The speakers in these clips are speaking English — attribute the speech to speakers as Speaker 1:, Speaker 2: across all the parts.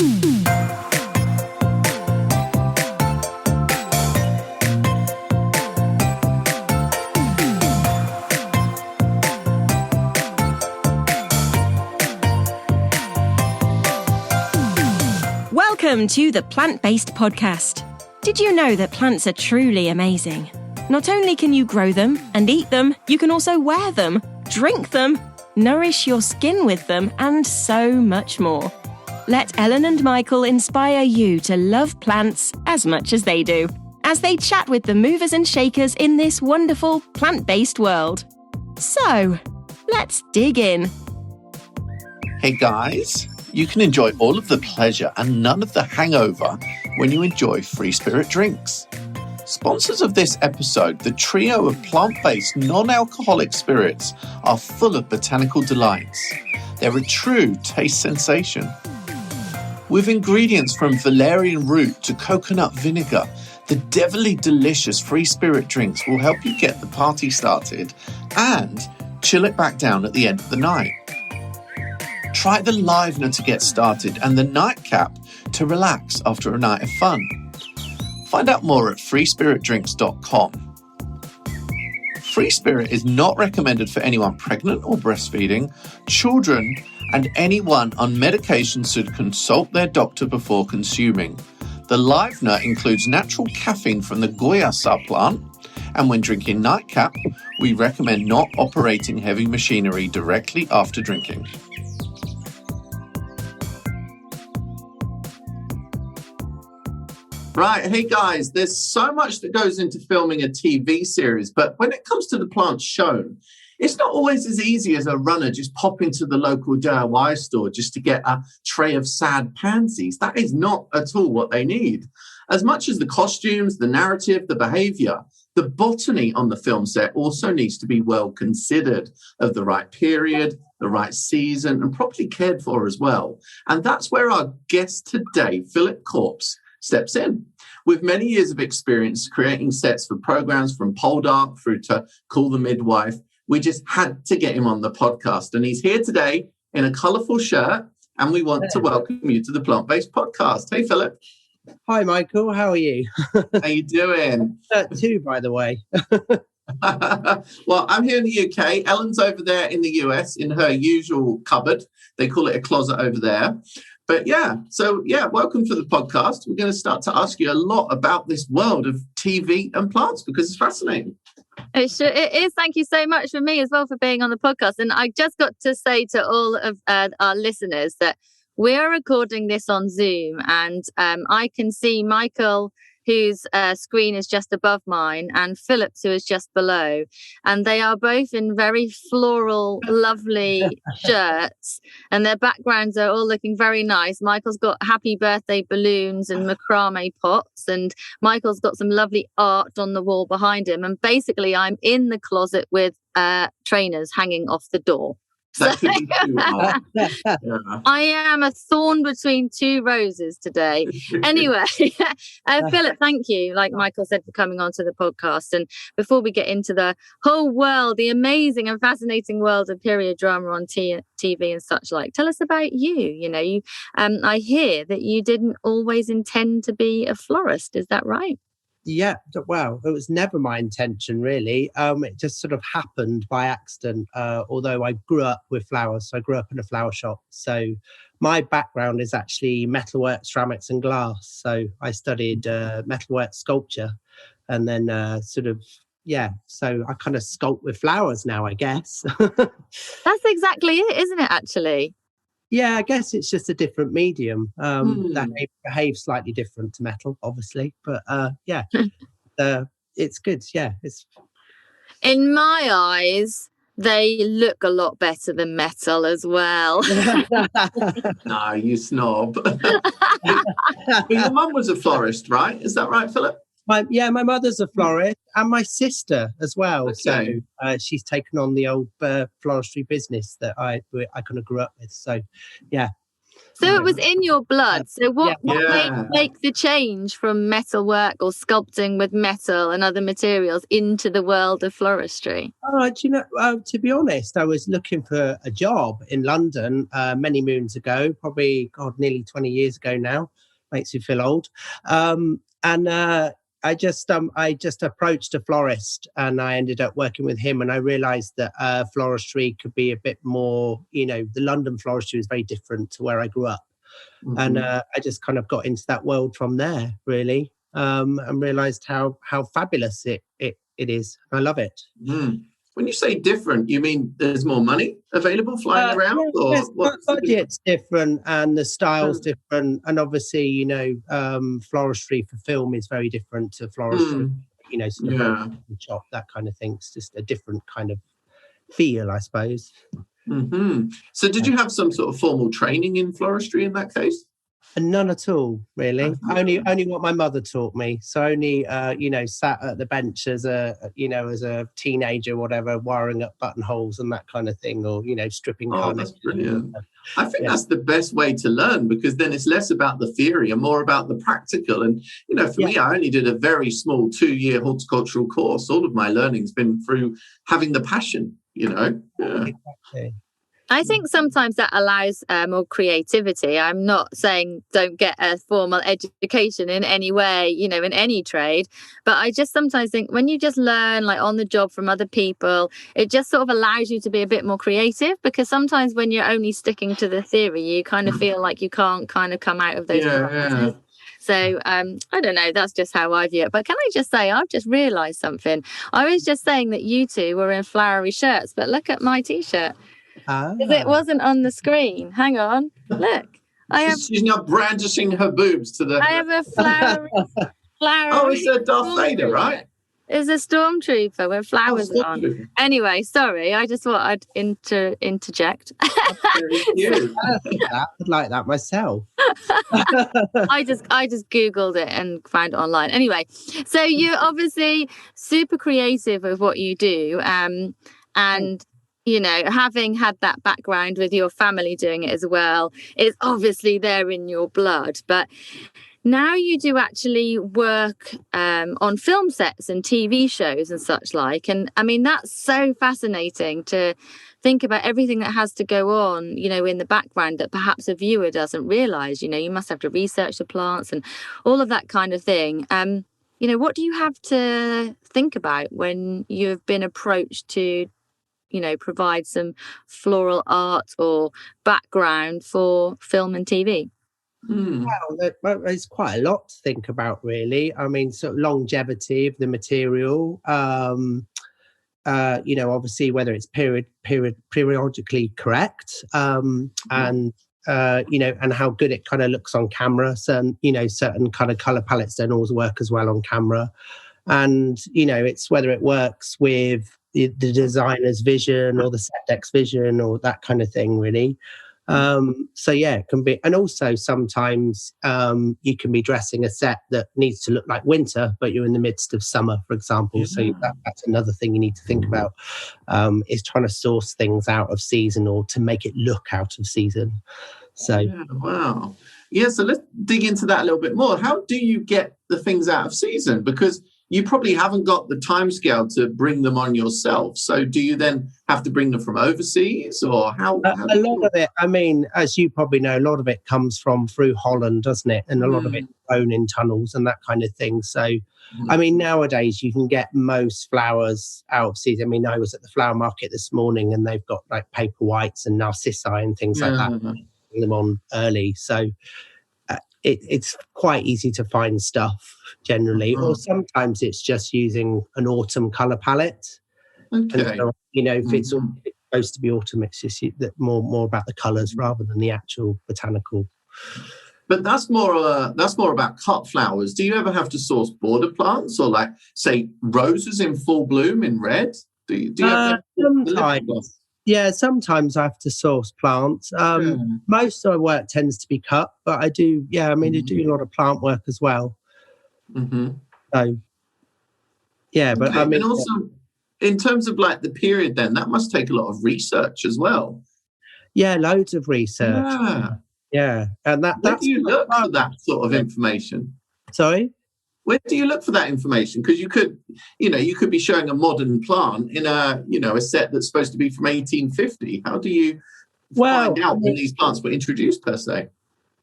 Speaker 1: Welcome to the Plant-Based Podcast. Did you know that plants are truly amazing? Not only can you grow them and eat them, you can also wear them, drink them, nourish your skin with them, and so much more. Let Ellen and Michael inspire you to love plants as much as they do, as they chat with the movers and shakers in this wonderful plant-based world. So, let's dig in.
Speaker 2: Hey guys, you can enjoy all of the pleasure and none of the hangover when you enjoy Free Spirit drinks. Sponsors of this episode, the trio of plant-based non-alcoholic spirits are full of botanical delights. They're a true taste sensation. With ingredients from valerian root to coconut vinegar, the devilly delicious Free Spirit drinks will help you get the party started and chill it back down at the end of the night. Try the Livener to get started and the Nightcap to relax after a night of fun. Find out more at freespiritdrinks.com. Free Spirit is not recommended for anyone pregnant or breastfeeding, children, and anyone on medication should consult their doctor before consuming. The Livener includes natural caffeine from the Goya plant, and when drinking Nightcap, we recommend not operating heavy machinery directly after drinking. Right, hey guys, there's so much that goes into filming a TV series, but when it comes to the plants shown, it's not always as easy as a runner just popping to the local DIY store just to get a tray of sad pansies. That is not at all what they need. As much as the costumes, the narrative, the behavior, the botany on the film set also needs to be well considered, of the right period, the right season, and properly cared for as well. And that's where our guest today, Phillip Corps, steps in. With many years of experience creating sets for programs from Poldark through to Call the Midwife, we just had to get him on the podcast. And he's here today in a colourful shirt, and we want to welcome you to the Plant-Based Podcast. Hey, Phillip.
Speaker 3: Hi, Michael. How are you?
Speaker 2: How you doing?
Speaker 3: Too, by the way.
Speaker 2: Well, I'm here in the UK. Ellen's over there in the US in her usual cupboard. They call it a closet over there. But welcome to the podcast. We're going to start to ask you a lot about this world of TV and plants because it's fascinating.
Speaker 4: It is. Thank you so much for me as well for being on the podcast. And I just got to say to all of our listeners that we are recording this on Zoom, and I can see Michael, whose screen is just above mine, and Phillip's, who is just below. And they are both in very floral, lovely shirts, and their backgrounds are all looking very nice. Michael's got happy birthday balloons and macrame pots, and Michael's got some lovely art on the wall behind him. And basically, I'm in the closet with trainers hanging off the door.
Speaker 2: That could be too hard.
Speaker 4: I am a thorn between two roses today. Anyway, Phillip, thank you, like Michael said, for coming onto the podcast. And before we get into the whole world, the amazing and fascinating world of period drama on TV and such like, tell us about you. You know, I hear that you didn't always intend to be a florist. Is that right?
Speaker 3: Yeah, well, it was never my intention, really. It just sort of happened by accident, although I grew up with flowers. So I grew up in a flower shop. So my background is actually metalwork, ceramics and glass. So I studied metalwork sculpture and then so I kind of sculpt with flowers now, I guess.
Speaker 4: That's exactly it, isn't it, actually?
Speaker 3: Yeah, I guess it's just a different medium that behaves slightly different to metal, obviously. But it's good. Yeah, it's.
Speaker 4: In my eyes, they look a lot better than metal as well.
Speaker 2: No, you snob. But your mum was a florist, right? Is that right, Phillip?
Speaker 3: My mother's a florist and my sister as well.
Speaker 2: Okay.
Speaker 3: So she's taken on the old floristry business that I kind of grew up with. So, yeah.
Speaker 4: So it was in your blood. So what made
Speaker 2: Yeah.
Speaker 4: you make the change from metalwork or sculpting with metal and other materials into the world of floristry?
Speaker 3: Do you know, to be honest, I was looking for a job in London many moons ago, probably, nearly 20 years ago now. Makes you feel old. I just approached a florist, and I ended up working with him, and I realized that floristry could be a bit more, the London floristry is very different to where I grew up. And I just kind of got into that world from there, really, and realized how fabulous it is. I love it.
Speaker 2: When you say different, you mean there's more money available flying around?
Speaker 3: Yes, budget's different, and the style's different, and obviously, floristry for film is very different to floristry, sort of shop, that kind of thing. It's just a different kind of feel, I suppose.
Speaker 2: So did you have some sort of formal training in floristry in that case?
Speaker 3: And none at all, really. Only what my mother taught me. So only, sat at the bench as a teenager, whatever, wiring up buttonholes and that kind of thing, or stripping.
Speaker 2: Oh, that's brilliant. I think that's the best way to learn, because then it's less about the theory and more about the practical. And for me, I only did a very small 2-year horticultural course. All of my learning's been through having the passion.
Speaker 3: Exactly.
Speaker 4: I think sometimes that allows more creativity. I'm not saying don't get a formal education in any way, in any trade. But I just sometimes think when you just learn like on the job from other people, it just sort of allows you to be a bit more creative, because sometimes when you're only sticking to the theory, you kind of feel like you can't kind of come out of those parameters. So I don't know, that's just how I view it. But can I just say, I've just realised something. I was just saying that you two were in flowery shirts, but look at my T-shirt. Because it wasn't on the screen. Hang on, look.
Speaker 2: She's now brandishing her boobs to the.
Speaker 4: I have a flowery.
Speaker 2: Oh, it's a Darth Vader, right?
Speaker 4: It's a stormtrooper with flowers on. Anyway, sorry, I just thought I'd interject.
Speaker 3: I'd like that myself.
Speaker 4: I just Googled it and found it online. Anyway, so you're obviously super creative with what you do, and having had that background with your family doing it as well, it's obviously there in your blood. But now you do actually work on film sets and TV shows and such like. And I mean, that's so fascinating to think about everything that has to go on, in the background that perhaps a viewer doesn't realise. You must have to research the plants and all of that kind of thing. What do you have to think about when you've been approached to provide some floral art or background for film and TV?
Speaker 3: Well, there's quite a lot to think about, really. I mean, sort of longevity of the material, obviously whether it's periodically correct, and how good it kind of looks on camera. Certain kind of color palettes don't always work as well on camera. And, it's whether it works with the designer's vision or the set deck's vision or that kind of thing, really. It can be. And also sometimes you can be dressing a set that needs to look like winter, but you're in the midst of summer, for example. So that's another thing you need to think about, is trying to source things out of season or to make it look out of season. So,
Speaker 2: wow. Yeah, so let's dig into that a little bit more. How do you get the things out of season? Because you probably haven't got the timescale to bring them on yourself. So do you then have to bring them from overseas, or how
Speaker 3: a lot of it, I mean, as you probably know, a lot of it comes through Holland, doesn't it? And a lot of it grown in tunnels and that kind of thing. So, I mean, nowadays you can get most flowers out of season. I mean, I was at the flower market this morning and they've got like paper whites and narcissi and things like that. Bring them on early. So it's quite easy to find stuff generally, or sometimes it's just using an autumn colour palette. Okay. And so, if it's supposed to be autumn, it's just more about the colours rather than the actual botanical.
Speaker 2: But that's more about cut flowers. Do you ever have to source border plants, or like say roses in full bloom in red? Do you have
Speaker 3: sometimes? Yeah, sometimes I have to source plants. Most of my work tends to be cut, but I do. Yeah, I mean, I do a lot of plant work as well. So, yeah, but I mean,
Speaker 2: and also in terms of like the period, then that must take a lot of research as well.
Speaker 3: Yeah, loads of research. Yeah, and
Speaker 2: Where
Speaker 3: that's
Speaker 2: do you look for that sort of information?
Speaker 3: Sorry.
Speaker 2: Where do you look for that information? Because you could be showing a modern plant in a set that's supposed to be from 1850. How do you find out when these plants were introduced, per se?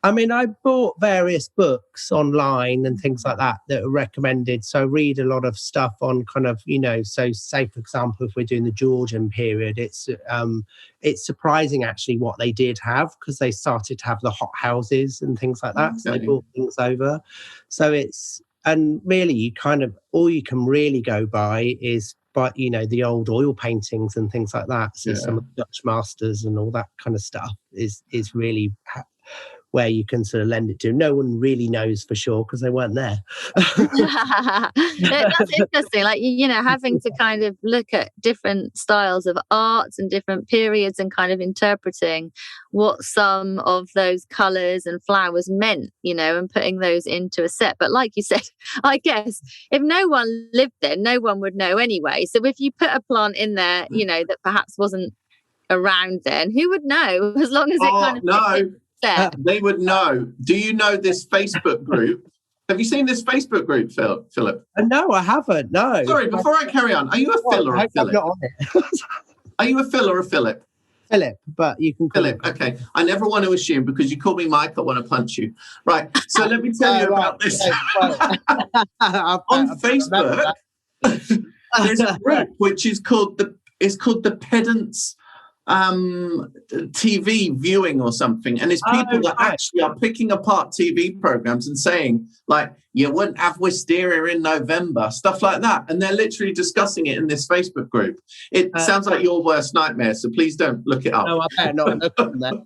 Speaker 3: I mean, I bought various books online and things like that are recommended. So I read a lot of stuff on kind of, so say, for example, if we're doing the Georgian period, it's surprising actually what they did have, because they started to have the hot houses and things like that. Okay. So they brought things over. So and really all you can really go by is the old oil paintings and things like that. So some of the Dutch masters and all that kind of stuff is really where you can sort of lend it to. No one really knows for sure because they weren't there.
Speaker 4: That's interesting. Like, having to kind of look at different styles of art and different periods and kind of interpreting what some of those colours and flowers meant, and putting those into a set. But like you said, I guess if no one lived there, no one would know anyway. So if you put a plant in there, that perhaps wasn't around then, who would know? As long as it kind of...
Speaker 2: No. They would know. Do you know this Facebook group? Have you seen this Facebook group, Philip?
Speaker 3: No, I haven't. No.
Speaker 2: Sorry, before I carry on, are you a Phil or a Philip?
Speaker 3: I'm not on it.
Speaker 2: Are you a Phil or a Philip?
Speaker 3: Philip, but you can call
Speaker 2: Philip. Okay. I never want to assume, because you call me Mike, I want to punch you. Right. So let me tell you about this. On Facebook, there's a group which is called the Pedants TV viewing or something, and it's people that actually are picking apart TV programs and saying, like, you wouldn't have wisteria in November, stuff like that, and they're literally discussing it in this Facebook group. It sounds like your worst nightmare, so please don't look it up.
Speaker 3: No, I better not look at that.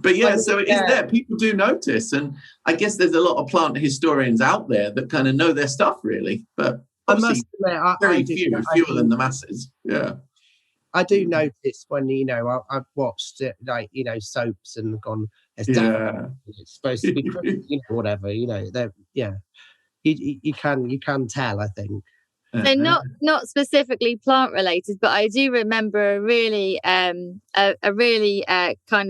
Speaker 2: But so it is there. People do notice, and I guess there's a lot of plant historians out there that kind of know their stuff, really, but
Speaker 3: I must admit,
Speaker 2: very fewer than the masses. Yeah.
Speaker 3: I do notice when, I've watched it, like, soaps and gone, it's supposed to be, whatever, you can tell, I think.
Speaker 4: So not specifically plant related, but I do remember a really kind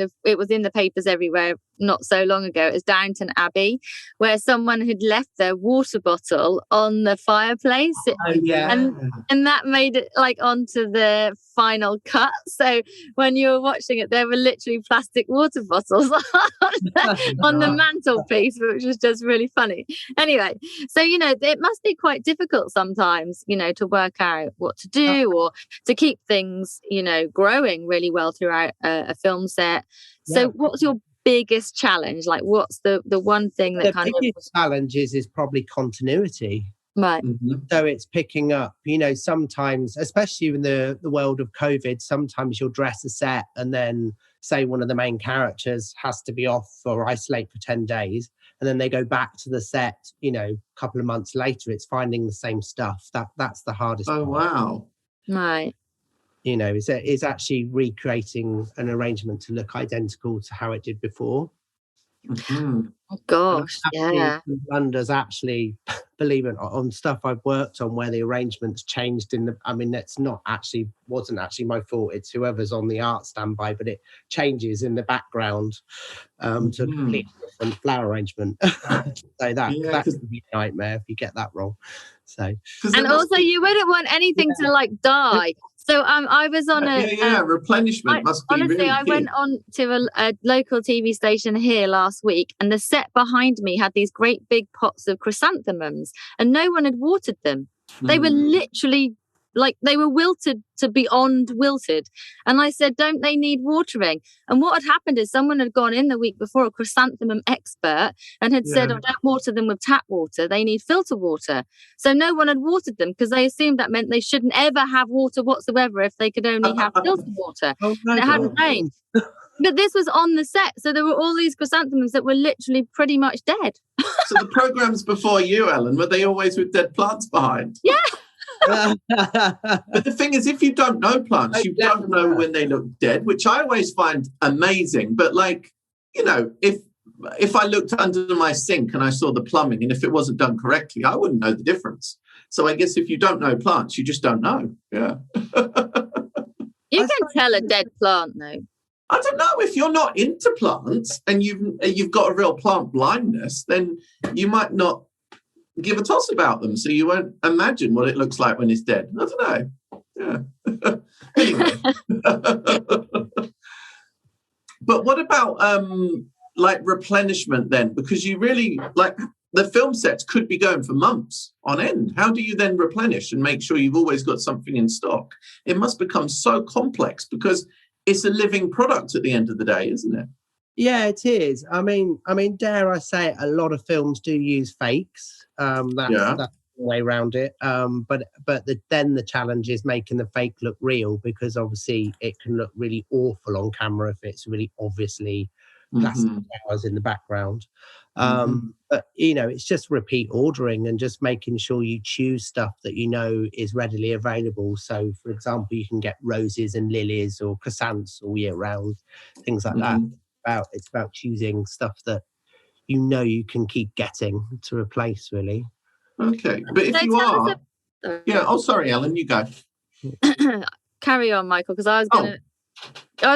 Speaker 4: of, it was in the papers everywhere not so long ago. It was Downton Abbey, where someone had left their water bottle on the fireplace. And that made it like onto the final cut. So when you were watching it, there were literally plastic water bottles on the mantelpiece, which was just really funny. Anyway, so it must be quite difficult sometimes, to work out what to do or to keep things, growing really well throughout a film set. So what's your biggest challenge? Like, what's the one thing that
Speaker 3: the biggest challenge is probably continuity.
Speaker 4: Right.
Speaker 3: Mm-hmm. So it's picking up, sometimes, especially in the world of COVID, sometimes you'll dress a set and then say one of the main characters has to be off or isolate for 10 days. And then they go back to the set, a couple of months later, it's finding the same stuff. That's the hardest part.
Speaker 2: Wow.
Speaker 4: Right.
Speaker 3: It's actually recreating an arrangement to look identical to how it did before.
Speaker 4: Mm-hmm. Oh gosh, yeah.
Speaker 3: Blunders actually, believe it, on stuff I've worked on where the arrangements changed wasn't actually my fault. It's whoever's on the art standby, but it changes in the background to a completely different flower arrangement. So that could be a nightmare if you get that wrong. So,
Speaker 4: and also you wouldn't want anything to like die. So I was on
Speaker 2: replenishment must be
Speaker 4: honestly,
Speaker 2: really
Speaker 4: I went on to a local TV station here last week, and the set behind me had these great big pots of chrysanthemums, and no one had watered them. They were literally they were wilted to beyond wilted. And I said, don't they need watering? And what had happened is someone had gone in the week before, a chrysanthemum expert, and had said, don't water them with tap water. They need filter water. So no one had watered them because they assumed that meant they shouldn't ever have water whatsoever if they could only have filter water. And it hadn't rained. But this was on the set. So there were all these chrysanthemums that were literally pretty much dead.
Speaker 2: So the programs before you, Ellen, were they always with dead plants behind?
Speaker 4: Yeah.
Speaker 2: But the thing is, if you don't know plants, you don't know when they look dead, which I always find amazing. But if I looked under my sink and I saw the plumbing, and if it wasn't done correctly, I wouldn't know the difference. So I guess if you don't know plants, you just don't know. Yeah.
Speaker 4: You can tell a dead plant, though.
Speaker 2: I don't know, if you're not into plants and you've got a real plant blindness, then you might not give a toss about them, so you won't imagine what it looks like when it's dead. I don't know. Yeah. Anyway. But what about like replenishment then? Because you really, like, the film sets could be going for months on end. How do you then replenish and make sure you've always got something in stock? It must become so complex because it's a living product at the end of the day, isn't it?
Speaker 3: Yeah, it is. I mean, dare I say it, a lot of films do use fakes. That's the way around it. Then the challenge is making the fake look real, because obviously it can look really awful on camera if it's really obviously plastic flowers in the background. But it's just repeat ordering and just making sure you choose stuff that you know is readily available. So, for example, you can get roses and lilies or chrysanthemums all year round, things like that. It's about choosing stuff that you know you can keep getting to replace, really.
Speaker 2: Okay, but if you are, sorry, Ellen, you go.
Speaker 4: Carry on, Michael, because I was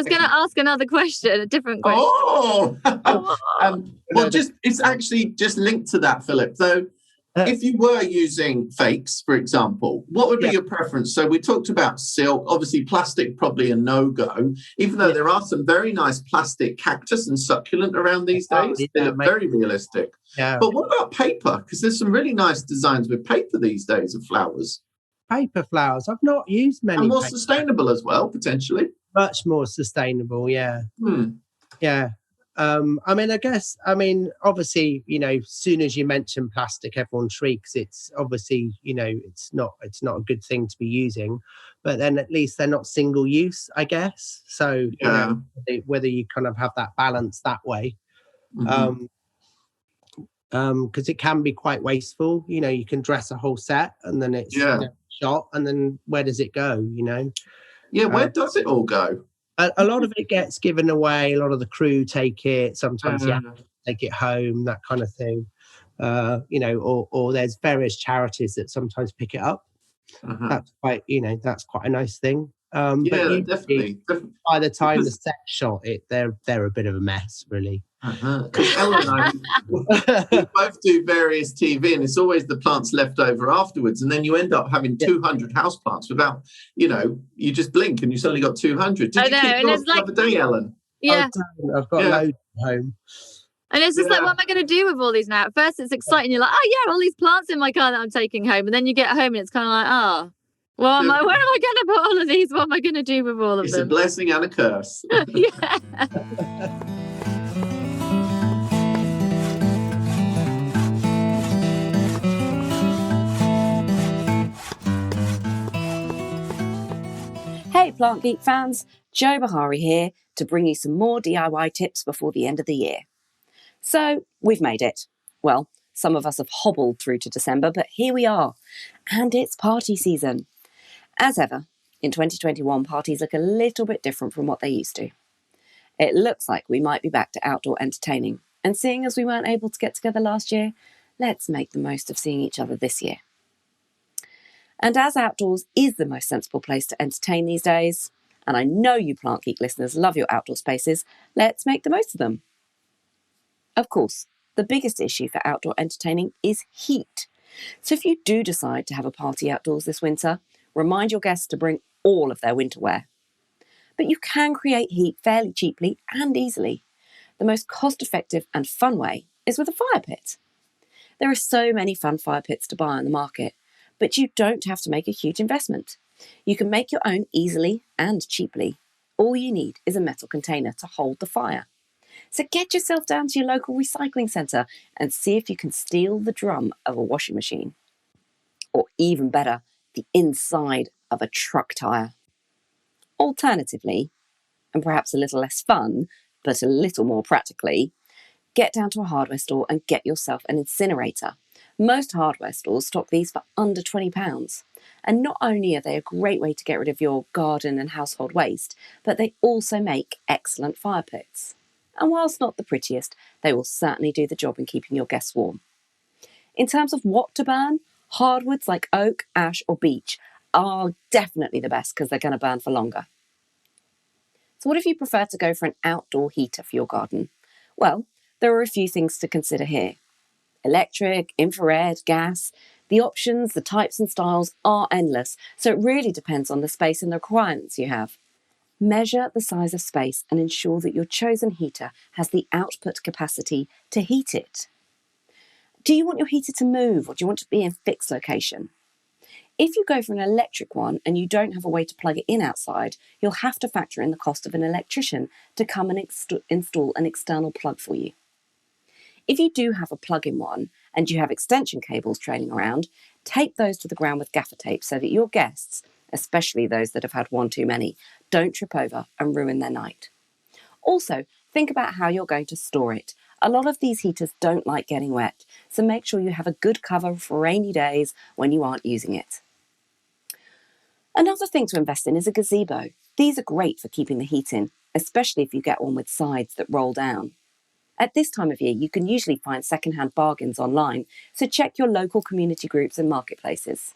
Speaker 4: gonna ask another question, a different question.
Speaker 2: Well, it's actually just linked to that, Philip. So, if you were using fakes, for example, what would be your preference? So we talked about silk, obviously plastic, probably a no-go, even though there are some very nice plastic cactus and succulent around these days. They look very realistic. Yeah. But what about paper? Because there's some really nice designs with paper these days of flowers.
Speaker 3: Paper flowers. I've not used many.
Speaker 2: And more sustainable as well, potentially.
Speaker 3: Much more sustainable, yeah. Yeah. Obviously, as soon as you mention plastic, everyone shrieks. It's obviously, it's not a good thing to be using, but then at least they're not single use, I guess. So, whether you kind of have that balance that way, because it can be quite wasteful. You can dress a whole set and then it's shot, and then where does it go?
Speaker 2: Yeah, where does it all go?
Speaker 3: A lot of it gets given away. A lot of the crew take it. Sometimes you have to take it home, that kind of thing. Or there's various charities that sometimes pick it up. That's quite a nice thing. But definitely. By the time the set shot it, they're a bit of a mess, really.
Speaker 2: Because Ellen and I, we both do various TV, and it's always the plants left over afterwards, and then you end up having 200 houseplants without, you just blink and you suddenly got 200. Did you keep yours the other day, Ellen?
Speaker 4: Yeah,
Speaker 3: I've got loads at home.
Speaker 4: And it's just like, what am I going to do with all these now? At first, it's exciting. You're like, all these plants in my car that I'm taking home, and then you get home and it's kind of like, where am I going to put all of these? What am I going to do with all of them?
Speaker 2: It's a blessing and a curse.
Speaker 4: Yeah.
Speaker 5: Hey Plant Geek fans, Jo Bahari here to bring you some more DIY tips before the end of the year. So, we've made it. Well, some of us have hobbled through to December, but here we are. And it's party season. As ever, in 2021, parties look a little bit different from what they used to. It looks like we might be back to outdoor entertaining. And seeing as we weren't able to get together last year, let's make the most of seeing each other this year. And as outdoors is the most sensible place to entertain these days, and I know you Plant Geek listeners love your outdoor spaces, let's make the most of them. Of course, the biggest issue for outdoor entertaining is heat. So if you do decide to have a party outdoors this winter, remind your guests to bring all of their winter wear. But you can create heat fairly cheaply and easily. The most cost-effective and fun way is with a fire pit. There are so many fun fire pits to buy on the market, but you don't have to make a huge investment. You can make your own easily and cheaply. All you need is a metal container to hold the fire. So get yourself down to your local recycling centre and see if you can steal the drum of a washing machine. Or even better, the inside of a truck tyre. Alternatively, and perhaps a little less fun, but a little more practically, get down to a hardware store and get yourself an incinerator. Most hardware stores stock these for under £20. And not only are they a great way to get rid of your garden and household waste, but they also make excellent fire pits. And whilst not the prettiest, they will certainly do the job in keeping your guests warm. In terms of what to burn, hardwoods like oak, ash or beech are definitely the best because they're going to burn for longer. So what if you prefer to go for an outdoor heater for your garden? Well, there are a few things to consider here. Electric, infrared, gas. The options, the types and styles are endless, so it really depends on the space and the requirements you have. Measure the size of space and ensure that your chosen heater has the output capacity to heat it. Do you want your heater to move, or do you want it to be in a fixed location? If you go for an electric one and you don't have a way to plug it in outside, you'll have to factor in the cost of an electrician to come and install an external plug for you. If you do have a plug-in one and you have extension cables trailing around, tape those to the ground with gaffer tape so that your guests, especially those that have had one too many, don't trip over and ruin their night. Also, think about how you're going to store it. A lot of these heaters don't like getting wet, so make sure you have a good cover for rainy days when you aren't using it. Another thing to invest in is a gazebo. These are great for keeping the heat in, especially if you get one with sides that roll down. At this time of year, you can usually find second-hand bargains online, so check your local community groups and marketplaces.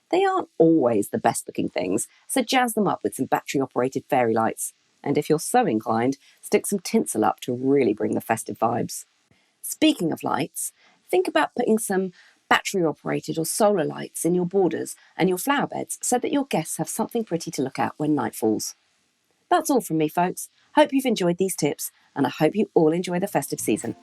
Speaker 5: They aren't always the best-looking things, so jazz them up with some battery-operated fairy lights. And if you're so inclined, stick some tinsel up to really bring the festive vibes. Speaking of lights, think about putting some battery-operated or solar lights in your borders and your flower beds so that your guests have something pretty to look at when night falls. That's all from me, folks. Hope you've enjoyed these tips, and I hope you all enjoy the festive season.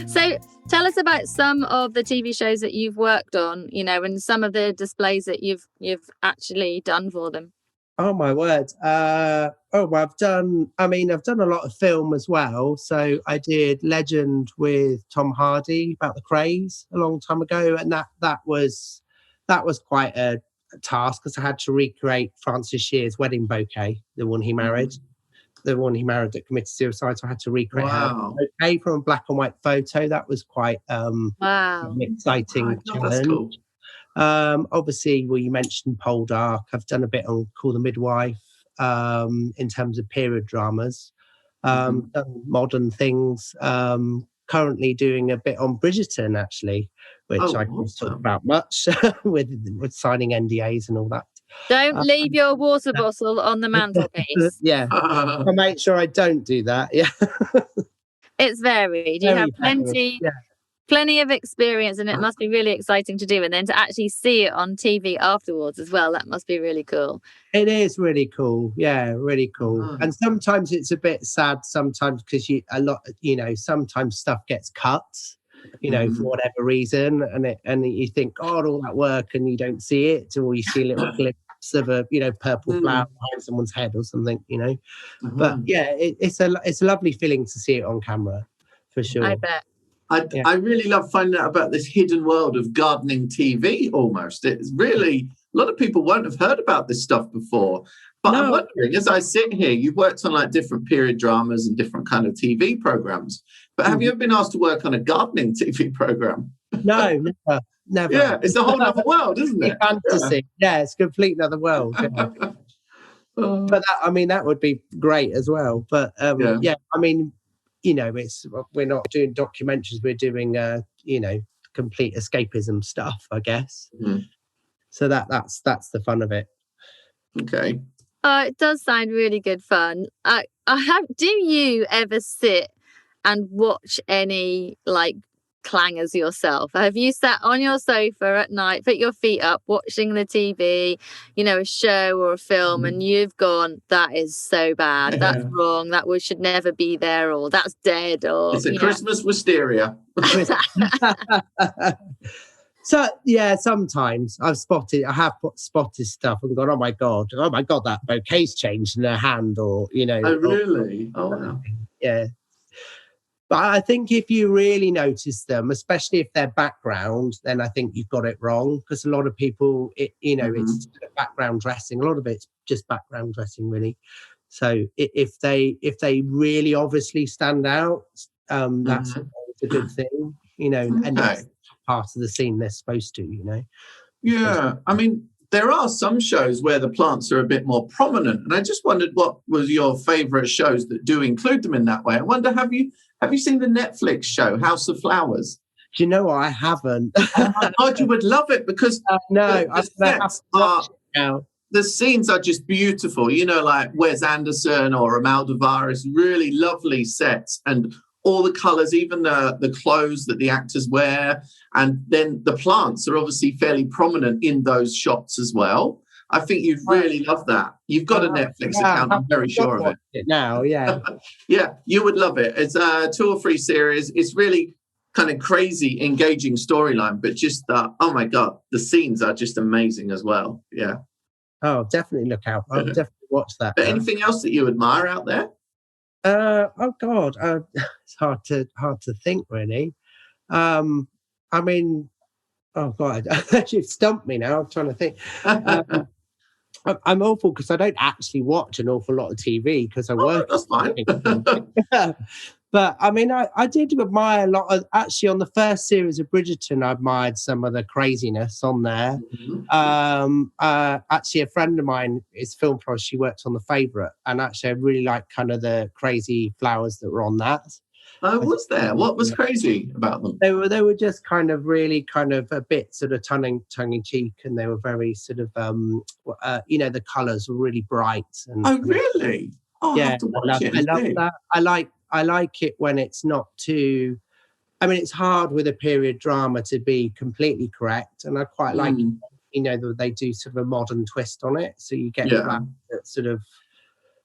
Speaker 4: So tell us about some of the TV shows that you've worked on, and some of the displays that you've actually done for them.
Speaker 3: Oh my word. I've done a lot of film as well. So I did Legend with Tom Hardy about the craze a long time ago. And that was quite a task because I had to recreate Francis Shear's wedding bouquet, the one he married. The one he married that committed suicide. So I had to recreate her bouquet from a black and white photo. That was quite an exciting challenge.
Speaker 2: That's cool.
Speaker 3: Obviously, you mentioned Poldark. I've done a bit on Call the Midwife in terms of period dramas. Done modern things. Currently doing a bit on Bridgerton, actually, which I can't talk about much with signing NDAs and all that.
Speaker 4: Don't leave your water bottle on the mantelpiece.
Speaker 3: Yeah, I'll make sure I don't do that. Yeah,
Speaker 4: it's varied. You have plenty of experience, and it must be really exciting to do. And then to actually see it on TV afterwards as well, that must be really cool.
Speaker 3: It is really cool. Yeah, really cool. And sometimes it's a bit sad sometimes because sometimes stuff gets cut, for whatever reason. And you think, God, all that work, and you don't see it, or you see a little glimpse of a, purple flower behind someone's head or something, But yeah, it's a lovely feeling to see it on camera, for sure.
Speaker 4: I bet.
Speaker 2: I really love finding out about this hidden world of gardening TV almost. It's really, a lot of people won't have heard about this stuff before. But I'm wondering, as I sit here, you've worked on like different period dramas and different kind of TV programs. But have you ever been asked to work on a gardening TV program?
Speaker 3: No, never.
Speaker 2: Yeah, it's a whole other world, isn't it?
Speaker 3: Fantasy. Yeah, it's a complete other world. Yeah. But that would be great as well. But we're not doing documentaries, we're doing complete escapism stuff, I guess. So that's the fun of it.
Speaker 2: Okay.
Speaker 4: It does sound really good fun. Do you ever sit and watch any clangers yourself? Have you sat on your sofa at night, put your feet up, watching the TV, a show or a film, and you've gone, that is so bad, that's wrong, that should never be there, or that's dead, or
Speaker 2: it's a Christmas wisteria.
Speaker 3: So yeah, sometimes I have spotted stuff and gone, oh my god, that bouquet's changed in her hand, or
Speaker 2: Oh really? Oh wow.
Speaker 3: Yeah. But I think if you really notice them, especially if they're background, then I think you've got it wrong, because a lot of people, it's background dressing. A lot of it's just background dressing, really. So if they really obviously stand out, that's a good thing, and that's part of the scene they're supposed to,
Speaker 2: Yeah, I mean, there are some shows where the plants are a bit more prominent, and I just wondered what was your favourite shows that do include them in that way. I wonder, have you seen the Netflix show House of Flowers?
Speaker 3: Do you know what? I haven't.
Speaker 2: Oh my God, you would love it because the scenes are just beautiful. You know, like Wes Anderson or Almodovar, really lovely sets, and all the colours, even the clothes that the actors wear. And then the plants are obviously fairly prominent in those shots as well. I think you'd really love that. You've got a Netflix account, I'm very sure of it.
Speaker 3: Now, yeah.
Speaker 2: Yeah, you would love it. It's a 2 or 3 series. It's really kind of crazy, engaging storyline, but just, oh my God, the scenes are just amazing as well. Yeah.
Speaker 3: Oh, definitely look out. I'll definitely watch that.
Speaker 2: But anything else that you admire out there?
Speaker 3: Oh God, it's hard to think really. I mean, oh God, you've stumped me now. I'm trying to think. I'm awful because I don't actually watch an awful lot of TV because I work.
Speaker 2: That's fine.
Speaker 3: But I mean, I did admire a lot of, actually on the first series of Bridgerton, I admired some of the craziness on there. Actually, a friend of mine is film pro. She worked on The Favourite, and actually I really liked kind of the crazy flowers that were on that.
Speaker 2: Oh, was there? What was crazy about them?
Speaker 3: They were just kind of really kind of a bit sort of tongue in cheek, and they were very sort of the colours were really bright. And,
Speaker 2: oh, really? Oh,
Speaker 3: yeah,
Speaker 2: I have to watch it.
Speaker 3: I love that. I like it when it's not too. I mean, it's hard with a period drama to be completely correct, and I quite like that they do sort of a modern twist on it, so you get that sort of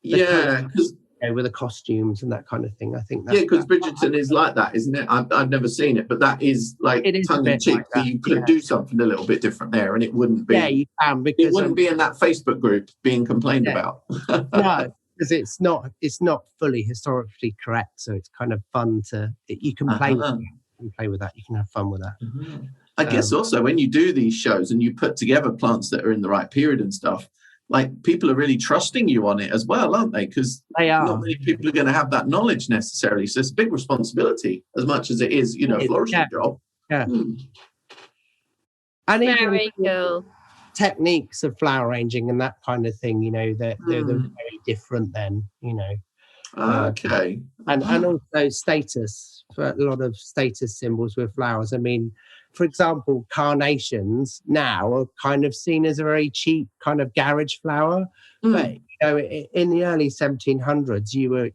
Speaker 3: because. With the costumes and that kind of thing. I think that. Yeah,
Speaker 2: because Bridgerton is like that, isn't it? I've never seen it, but that is like tongue-in-cheek. Like so you could do something a little bit different there, and it wouldn't be.
Speaker 3: Yeah, you can, because
Speaker 2: it wouldn't be in that Facebook group being complained about.
Speaker 3: No, because it's not fully historically correct, so it's kind of fun to. You can play with that. You can play with that. You can have fun with that.
Speaker 2: I guess also when you do these shows and you put together plants that are in the right period and stuff. Like, people are really trusting you on it as well, aren't they? Because not many people are going to have that knowledge necessarily. So it's a big responsibility as much as it is, a floristry job.
Speaker 3: Yeah. And
Speaker 4: very cool.
Speaker 3: Techniques of flower arranging and that kind of thing, they're very different then,
Speaker 2: Okay.
Speaker 3: And also status, for a lot of status symbols with flowers. I mean, for example, carnations now are kind of seen as a very cheap kind of garage flower. But in the early 1700s, you were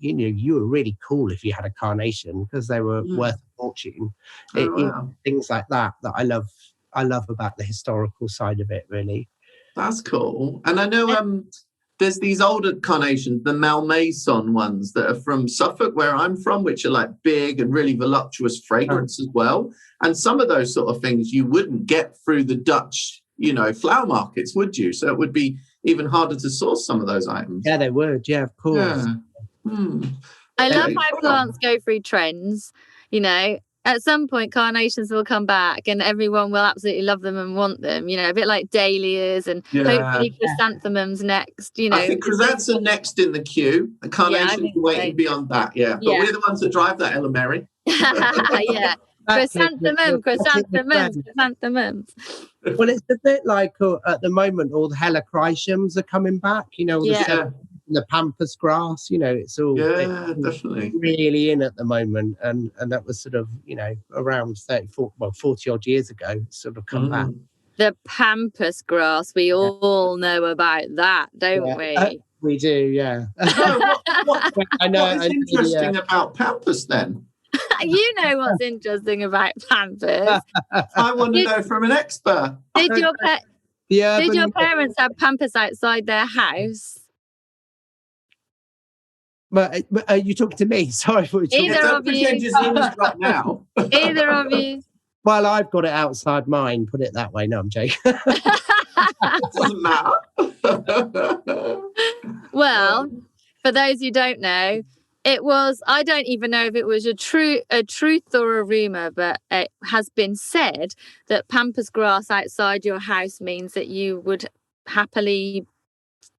Speaker 3: really cool if you had a carnation because they were worth a fortune. Things like that I love about the historical side of it, really.
Speaker 2: That's cool. And I know there's these older carnations, the Malmaison ones that are from Suffolk, where I'm from, which are like big and really voluptuous fragrance as well. And some of those sort of things you wouldn't get through the Dutch, flower markets, would you? So it would be even harder to source some of those items.
Speaker 3: Yeah, they would. Yeah, of course.
Speaker 2: Yeah.
Speaker 4: I love how plants go through trends, At some point, carnations will come back and everyone will absolutely love them and want them, a bit like dahlias and hopefully chrysanthemums next,
Speaker 2: I think chrysanthemums are next in the queue. And carnations are waiting beyond that, But we're the ones that drive that, Ella Mary.
Speaker 4: Yeah. Chrysanthemums.
Speaker 3: Well, it's a bit like at the moment, all the helichrysums are coming back, the pampas grass, it's all
Speaker 2: definitely
Speaker 3: really in at the moment, and that was sort of around 40 odd years ago, sort of come back.
Speaker 4: The pampas grass, we all know about that, don't we?
Speaker 3: We do, yeah.
Speaker 2: What is interesting about pampas then?
Speaker 4: You know what's interesting about pampas.
Speaker 2: I want to know from an expert.
Speaker 4: Did your parents have pampas outside their house?
Speaker 3: But are you talking to me? Sorry for
Speaker 4: either of you.
Speaker 2: Now.
Speaker 4: Either of you.
Speaker 3: Well, I've got it outside mine. Put it that way. No, I'm joking.
Speaker 2: Doesn't matter.
Speaker 4: Well, for those who don't know, it was. I don't even know if it was a truth or a rumor, but it has been said that pampas grass outside your house means that you would happily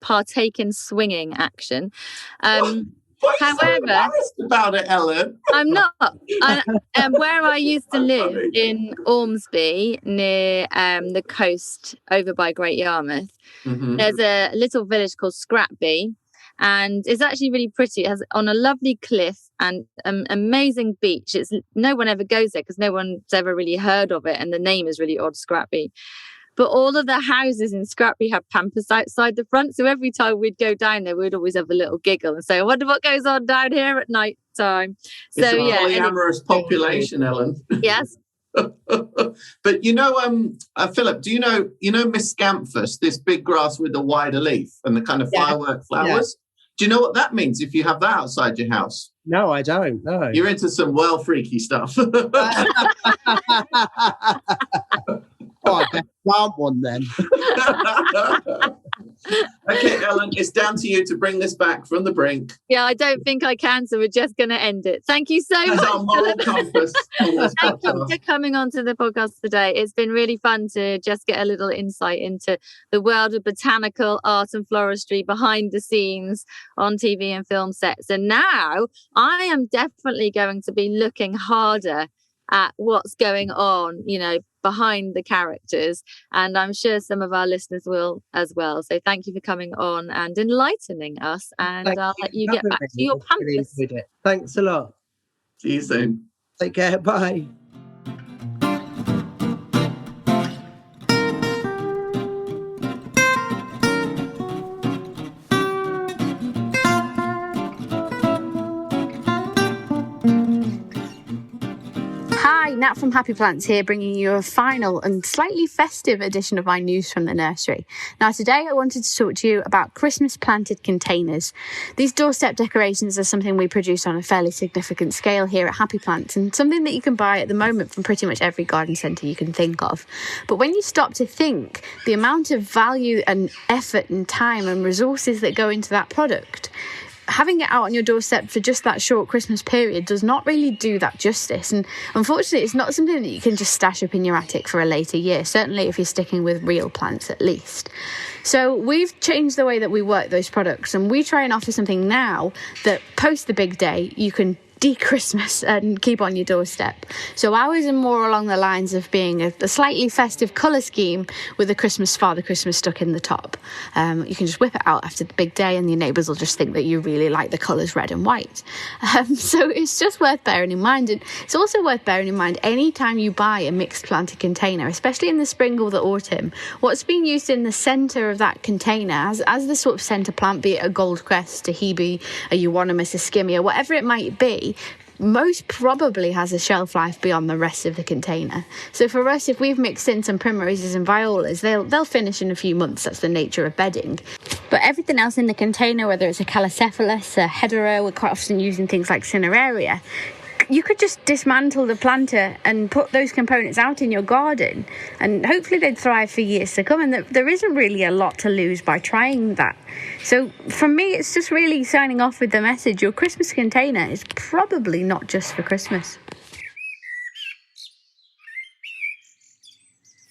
Speaker 4: partake in swinging action.
Speaker 2: Why are you so
Speaker 4: However,
Speaker 2: embarrassed about it, Ellen?
Speaker 4: I'm not. Where I used to live in Ormsby, near the coast over by Great Yarmouth, there's a little village called Scrapby, and it's actually really pretty. It has on a lovely cliff and an amazing beach. No one ever goes there because no one's ever really heard of it, and the name is really odd, Scrapby. But all of the houses in Scrapby have Pampers outside the front. So every time we'd go down there, we'd always have a little giggle and say, I wonder what goes on down here at night time.
Speaker 2: It's a polyamorous population, Ellen.
Speaker 4: Yes.
Speaker 2: But Philip, do you know Miscanthus, this big grass with the wider leaf and the kind of firework flowers? Yeah. Do you know what that means if you have that outside your house?
Speaker 3: No, I don't. No.
Speaker 2: You're into some well freaky stuff.
Speaker 3: Oh, I better plant one then.
Speaker 2: Okay, Ellen, it's down to you to bring this back from the brink.
Speaker 4: Yeah, I don't think I can, so we're just going to end it. Thank you so much.
Speaker 2: Our moral compass.
Speaker 4: Thank you for coming on to the podcast today. It's been really fun to just get a little insight into the world of botanical art and floristry behind the scenes on TV and film sets. And now I am definitely going to be looking harder at what's going on, behind the characters, and I'm sure some of our listeners will as well. So thank you for coming on and enlightening us, and I'll let you get back to your Pampers.
Speaker 3: Thanks a lot.
Speaker 2: See you soon.
Speaker 3: Take care. Bye.
Speaker 6: Nat from Happy Plants here, bringing you a final and slightly festive edition of my news from the nursery. Now today I wanted to talk to you about Christmas planted containers. These doorstep decorations are something we produce on a fairly significant scale here at Happy Plants, and something that you can buy at the moment from pretty much every garden centre you can think of. But when you stop to think the amount of value and effort and time and resources that go into that product, having it out on your doorstep for just that short Christmas period does not really do that justice. And unfortunately, it's not something that you can just stash up in your attic for a later year, certainly if you're sticking with real plants at least. So we've changed the way that we work those products, and we try and offer something now that post the big day you can de-Christmas and keep on your doorstep. So ours are more along the lines of being a slightly festive colour scheme with a Father Christmas stuck in the top. You can just whip it out after the big day and your neighbours will just think that you really like the colours red and white. So it's just worth bearing in mind. And it's also worth bearing in mind any time you buy a mixed planted container, especially in the spring or the autumn, what's being used in the centre of that container as the sort of centre plant, be it a goldcrest, a hebe, a euonymus, a skimmia, whatever it might be, most probably has a shelf life beyond the rest of the container. So for us, if we've mixed in some primroses and violas, they'll finish in a few months. That's the nature of bedding. But everything else in the container, whether it's a calocephalus, a hedera, we're quite often using things like cineraria, you could just dismantle the planter and put those components out in your garden, and hopefully they'd thrive for years to come. And there isn't really a lot to lose by trying that. So for me, it's just really signing off with the message: your Christmas container is probably not just for Christmas.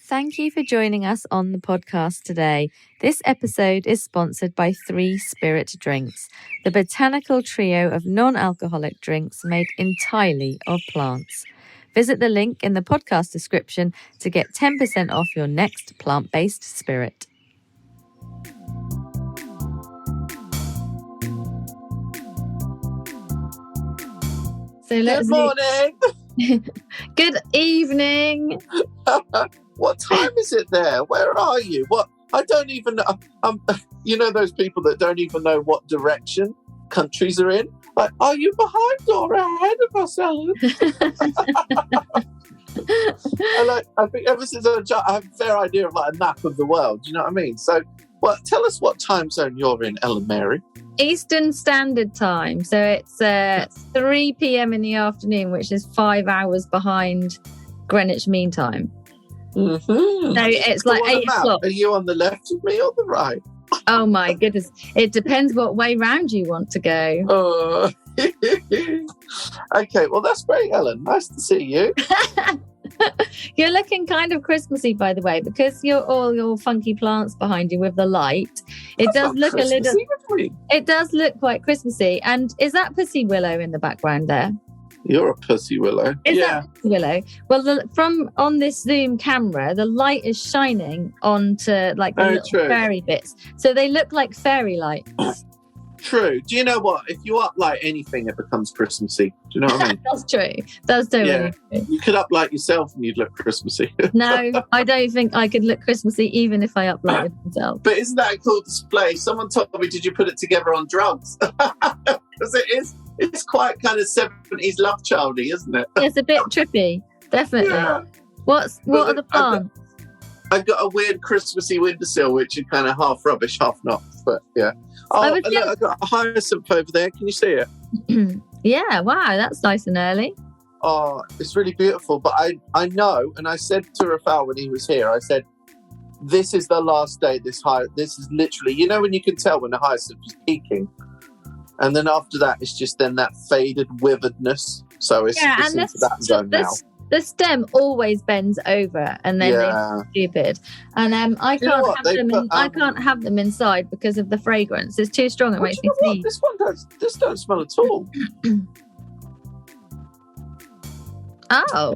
Speaker 4: Thank you for joining us on the podcast today. This episode is sponsored by 3 Spirit Drinks, the botanical trio of non-alcoholic drinks made entirely of plants. Visit the link in the podcast description to get 10% off your next plant-based spirit. So
Speaker 2: Good morning.
Speaker 4: Good evening.
Speaker 2: What time is it there? Where are you? What? I don't even know. You know those people that don't even know what direction countries are in? Like, are you behind or ahead of us, Ellen? I think ever since I have a fair idea of like a map of the world. Do you know what I mean? So, tell us what time zone you're in, Ellen Mary.
Speaker 4: Eastern Standard Time. So it's 3 p.m. in the afternoon, which is 5 hours behind Greenwich Mean Time.
Speaker 2: Mm-hmm.
Speaker 4: So it's like 8 o'clock.
Speaker 2: Are you on the left of me or the right?
Speaker 4: Oh my goodness. It depends what way round you want to go.
Speaker 2: Okay, well, that's great, Ellen. Nice to see you.
Speaker 4: You're looking kind of Christmassy, by the way, because you're all your funky plants behind you with the light. It does look a little. It does look quite Christmassy. And is that Pussy Willow in the background there?
Speaker 2: You're a Pussy Willow.
Speaker 4: Is that Pussy Willow? Well, from on this zoom camera, the light is shining onto like the little fairy bits, so they look like fairy lights.
Speaker 2: True. Do you know what? If you uplight anything, it becomes Christmassy. Do you know what I mean?
Speaker 4: That's true. That's totally true.
Speaker 2: You could uplight yourself and you'd look Christmassy.
Speaker 4: No, I don't think I could look Christmassy even if I uplighted myself.
Speaker 2: But isn't that a cool display? Someone told me, did you put it together on drugs? Because it's quite kind of 70s love childy, isn't it?
Speaker 4: It's a bit trippy, definitely. Yeah. What are the plants?
Speaker 2: I've got a weird Christmassy windowsill, which is kind of half rubbish, half not. But yeah. Oh, look, I've got a hyacinth over there. Can you see it?
Speaker 4: Yeah, wow, that's nice and early.
Speaker 2: Oh, it's really beautiful. But I know, and I said to Rafael when he was here, I said, this is the last day. This is literally, you know, when you can tell when the hyacinth is peaking. And then after that, it's just then that faded witheredness. So it's into that zone now.
Speaker 4: The stem always bends over, and then they look stupid. And I can't have them inside because of the fragrance. It's too strong. It makes me sneeze.
Speaker 2: This don't smell at all.
Speaker 4: Oh,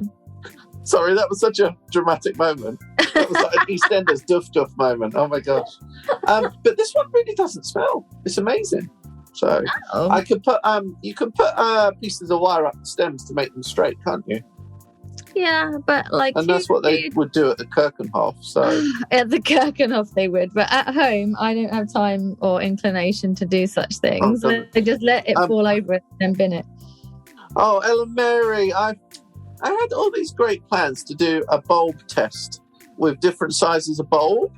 Speaker 2: sorry, that was such a dramatic moment. That was like an EastEnders duff moment. Oh my gosh! But this one really doesn't smell. It's amazing. So I could put you can put pieces of wire up the stems to make them straight, can't you?
Speaker 4: Yeah, but
Speaker 2: and that's what they would do at the Kirkenhof. So
Speaker 4: at the Kirkenhof they would, but at home I don't have time or inclination to do such things. They just let it fall over and then bin it.
Speaker 2: Oh, Ellen Mary, I had all these great plans to do a bulb test with different sizes of bulb,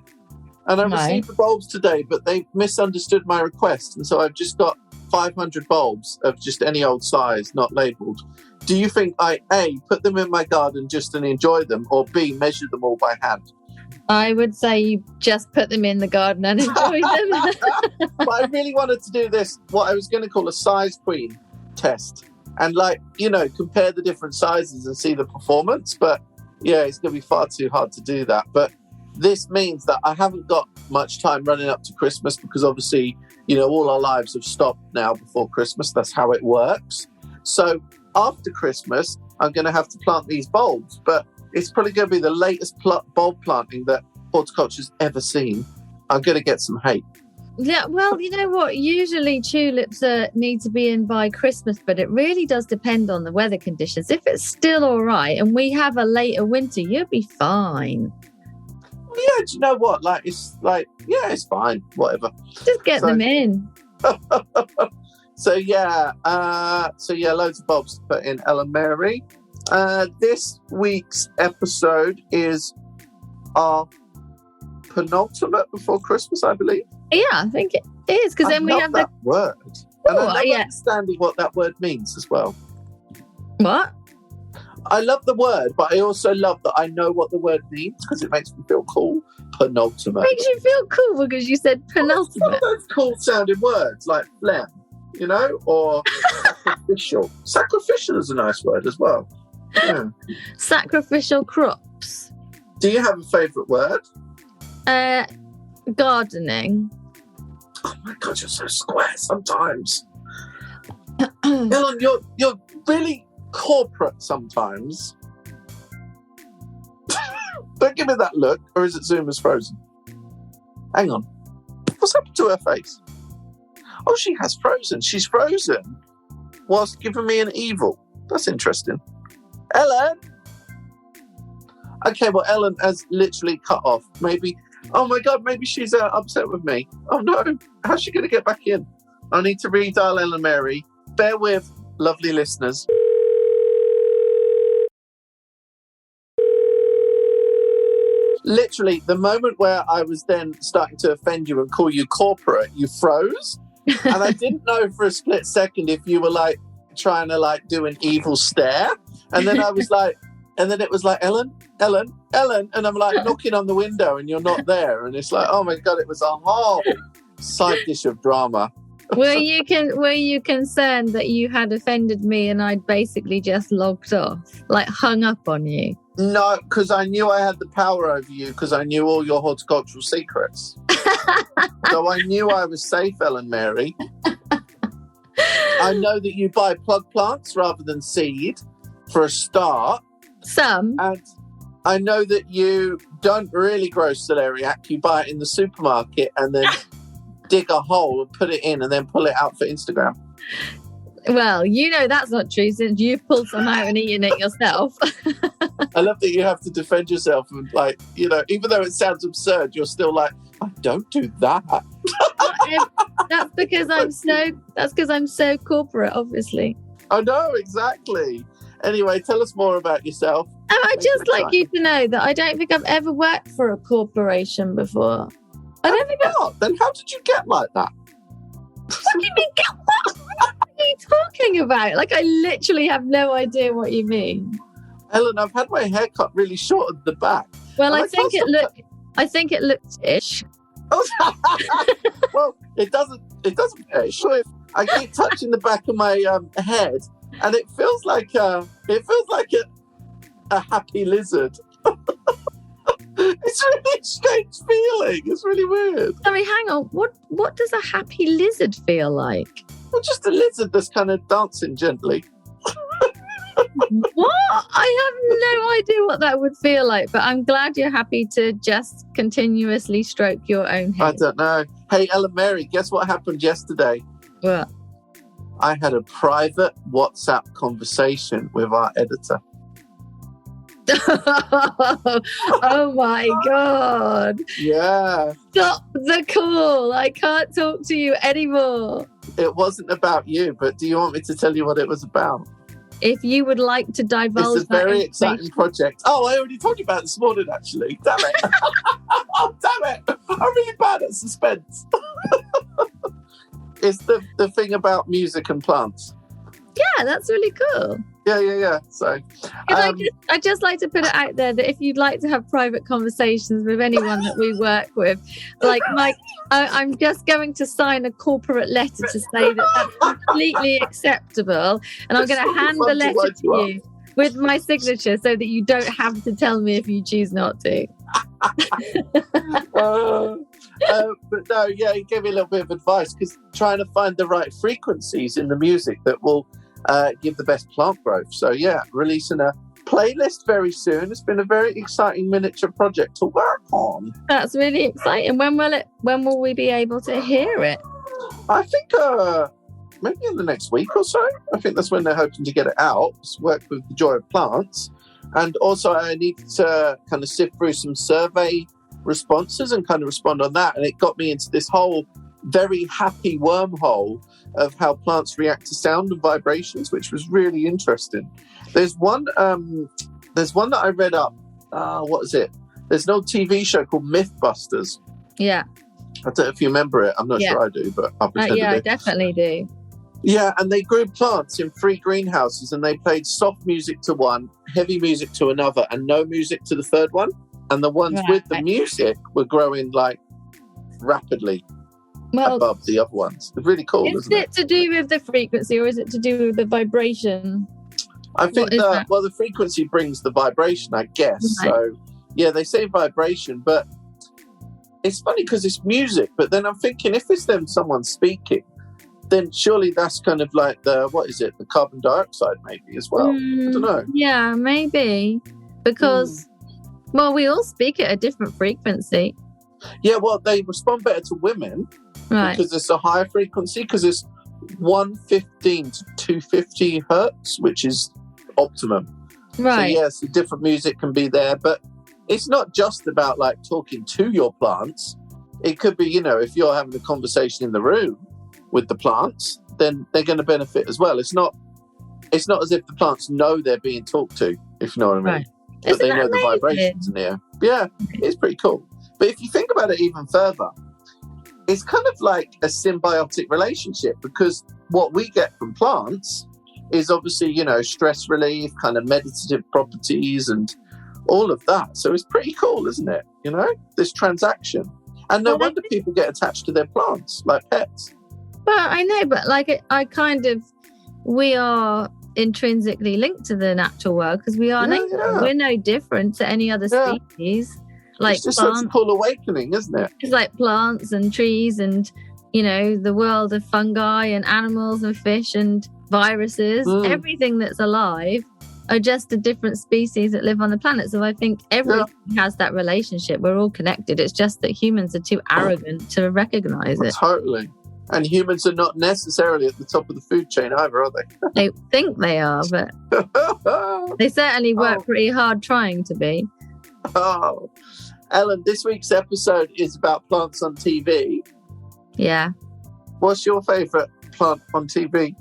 Speaker 2: and I received the bulbs today, but they misunderstood my request, and so I've just got 500 bulbs of just any old size, not labelled. Do you think I, A, put them in my garden just to enjoy them, or B, measure them all by hand?
Speaker 4: I would say you just put them in the garden and enjoy them.
Speaker 2: But I really wanted to do this, what I was going to call a size queen test. And compare the different sizes and see the performance. But yeah, it's going to be far too hard to do that. But this means that I haven't got much time running up to Christmas because obviously, all our lives have stopped now before Christmas. That's how it works. So after Christmas, I'm going to have to plant these bulbs, but it's probably going to be the latest bulb planting that horticulture's ever seen. I'm going to get some hate.
Speaker 4: Yeah, well, you know what? Usually tulips need to be in by Christmas, but it really does depend on the weather conditions. If it's still all right and we have a later winter, you'll be fine.
Speaker 2: Yeah, do you know what? It's fine. Whatever.
Speaker 4: Just get them in.
Speaker 2: So loads of bulbs to put in, Ellen Mary. This week's episode is our penultimate before Christmas, I believe.
Speaker 4: Yeah, I think it is, because then we have that
Speaker 2: word. And I love understanding what that word means as well.
Speaker 4: What?
Speaker 2: I love the word, but I also love that I know what the word means because it makes me feel cool. Penultimate.
Speaker 4: Makes you feel cool because you said penultimate.
Speaker 2: Some of those cool sounding words like phlegm, or sacrificial. Sacrificial is a nice word as well. Yeah.
Speaker 4: Sacrificial crops.
Speaker 2: Do you have a favourite word?
Speaker 4: Gardening.
Speaker 2: Oh my God, you're so square sometimes. Ellen, you're really corporate sometimes. Don't give me that look, or is it Zoom is frozen? Hang on. What's happened to her face? Oh, she has frozen. She's frozen whilst giving me an evil. That's interesting. Ellen? Okay, well, Ellen has literally cut off. Maybe, oh my God, maybe she's upset with me. Oh no, how's she going to get back in? I need to redial Ellen Mary. Bear with, lovely listeners. Literally, the moment where I was then starting to offend you and call you corporate, you froze. And I didn't know for a split second if you were trying to do an evil stare. And then I was and then it was Ellen, Ellen, Ellen. And I'm knocking on the window and you're not there. And it's oh my God, it was a whole side dish of drama.
Speaker 4: Were you concerned that you had offended me and I'd basically just logged off, hung up on you?
Speaker 2: No, because I knew I had the power over you because I knew all your horticultural secrets. So I knew I was safe, Ellen Mary. I know that you buy plug plants rather than seed for a start.
Speaker 4: Some.
Speaker 2: And I know that you don't really grow celeriac. You buy it in the supermarket and then dig a hole and put it in and then pull it out for Instagram.
Speaker 4: Well, you know that's not true since you've pulled some out and eaten it yourself.
Speaker 2: I love that you have to defend yourself and, like, you know, even though it sounds absurd, you're still like, I don't do that.
Speaker 4: That's because I'm so corporate, obviously.
Speaker 2: I know, exactly. Anyway, tell us more about yourself.
Speaker 4: I'd just like you to know that I don't think I've ever worked for a corporation before. I don't think I've...
Speaker 2: Then how did you get like that?
Speaker 4: What do you mean, get what? What are you talking about? Like, I literally have no idea what you mean.
Speaker 2: Ellen, I've had my hair cut really short at the back.
Speaker 4: Well, I think it looks ish.
Speaker 2: Well, it doesn't ish. I keep touching the back of my head, and it feels like a happy lizard. It's really a strange feeling. It's really weird.
Speaker 4: Sorry, hang on. What does a happy lizard feel like?
Speaker 2: Well, just a lizard that's kind of dancing gently.
Speaker 4: What? I have no idea what that would feel like, but I'm glad you're happy to just continuously stroke your own head.
Speaker 2: I don't know. Hey, Ellen Mary, guess what happened yesterday?
Speaker 4: What?
Speaker 2: I had a private WhatsApp conversation with our editor.
Speaker 4: Oh my God.
Speaker 2: Yeah.
Speaker 4: Stop the call. I can't talk to you anymore.
Speaker 2: It wasn't about you, but do you want me to tell you what it was about?
Speaker 4: If you would like to divulge,
Speaker 2: it's a very exciting project. Oh, I already told you about it this morning, actually. Damn it. Oh, damn it. I'm really bad at suspense. It's the thing about music and plants.
Speaker 4: Yeah, that's really cool.
Speaker 2: Yeah. So,
Speaker 4: I'd just like to put it out there that if you'd like to have private conversations with anyone that we work with, like Mike, I'm just going to sign a corporate letter to say that that's completely acceptable, and I'm going to hand the letter to you with my signature so that you don't have to tell me if you choose not to.
Speaker 2: But no, yeah, he gave me a little bit of advice because trying to find the right frequencies in the music that will give the best plant growth. So yeah, releasing a playlist very soon. It's been a very exciting miniature project to work on.
Speaker 4: That's really exciting. When will we be able to hear it?
Speaker 2: I think maybe in the next week or so. I think that's when they're hoping to get it out. It's work with the Joy of Plants. And also I needed to kind of sift through some survey responses and kind of respond on that. And it got me into this whole very happy wormhole of how plants react to sound and vibrations, which was really interesting. There's one that I read up. What is it? There's an old TV show called Mythbusters.
Speaker 4: Yeah.
Speaker 2: I don't know if you remember it. I'm not sure I do, but I'll pretend
Speaker 4: I definitely do.
Speaker 2: Yeah, and they grew plants in 3 greenhouses and they played soft music to one, heavy music to another, and no music to the third one. And the ones with the music were growing like rapidly above the other ones. It's really cool, isn't it?
Speaker 4: Is it to do with the frequency or is it to do with the vibration?
Speaker 2: I think the frequency brings the vibration, I guess. Right. So, yeah, they say vibration, but it's funny because it's music. But then I'm thinking, if it's someone speaking, then surely that's kind of like the carbon dioxide maybe as well. I don't know.
Speaker 4: Yeah, maybe. Because, well, we all speak at a different frequency.
Speaker 2: Yeah, well, they respond better to women because it's a higher frequency, because it's 115 to 250 hertz, which is optimum.
Speaker 4: Right.
Speaker 2: So, yes, the different music can be there, but it's not just about like talking to your plants. It could be, if you're having a conversation in the room with the plants, then they're going to benefit as well. It's not as if the plants know they're being talked to, if you know what I mean. Right. But they know the vibrations in the air. Yeah, it's pretty cool. But if you think about it even further, it's kind of like a symbiotic relationship, because what we get from plants is obviously, stress relief, kind of meditative properties and all of that. So it's pretty cool, isn't it? This transaction. And no wonder people get attached to their plants like pets.
Speaker 4: But I know, but like we are intrinsically linked to the natural world because we are nature.
Speaker 2: Yeah.
Speaker 4: We're no different to any other species. Like
Speaker 2: it's just
Speaker 4: plants.
Speaker 2: such a cool awakening, isn't it?
Speaker 4: It's like plants and trees and, the world of fungi and animals and fish and viruses. Everything that's alive are just a different species that live on the planet. So I think everything has that relationship. We're all connected. It's just that humans are too arrogant to recognize it.
Speaker 2: Totally. And humans are not necessarily at the top of the food chain either, are they?
Speaker 4: They think they are, but they certainly work pretty hard trying to be.
Speaker 2: Oh, Ellen, this week's episode is about plants on TV.
Speaker 4: Yeah.
Speaker 2: What's your favourite plant on TV?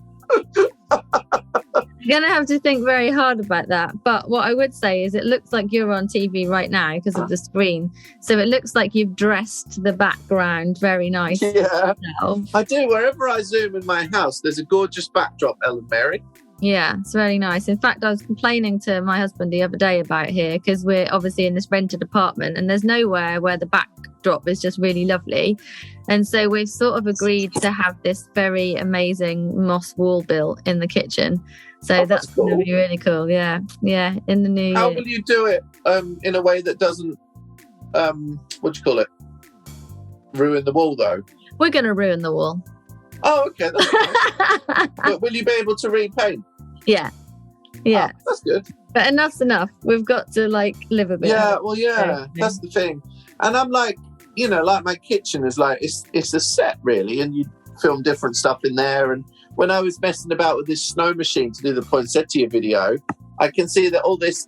Speaker 4: You're going to have to think very hard about that. But what I would say is it looks like you're on TV right now because of the screen. So it looks like you've dressed the background very nice.
Speaker 2: Yeah, I do. Wherever I zoom in my house, there's a gorgeous backdrop, Ellen Mary.
Speaker 4: Yeah, it's very nice. In fact, I was complaining to my husband the other day about here because we're obviously in this rented apartment and there's nowhere where the backdrop is just really lovely. And so we've sort of agreed to have this very amazing moss wall built in the kitchen. So that's cool. Going to be really cool. Yeah, in the new year.
Speaker 2: How will you do it in a way that doesn't, ruin the wall though?
Speaker 4: We're going to ruin the wall.
Speaker 2: Oh, okay. That's nice. But will you be able to repaint?
Speaker 4: Yeah.
Speaker 2: Oh, that's good.
Speaker 4: But enough's enough. We've got to live a bit.
Speaker 2: Yeah, well, yeah, that's the thing. And I'm like, my kitchen is like, it's a set really, and you film different stuff in there. And when I was messing about with this snow machine to do the poinsettia video, I can see that all this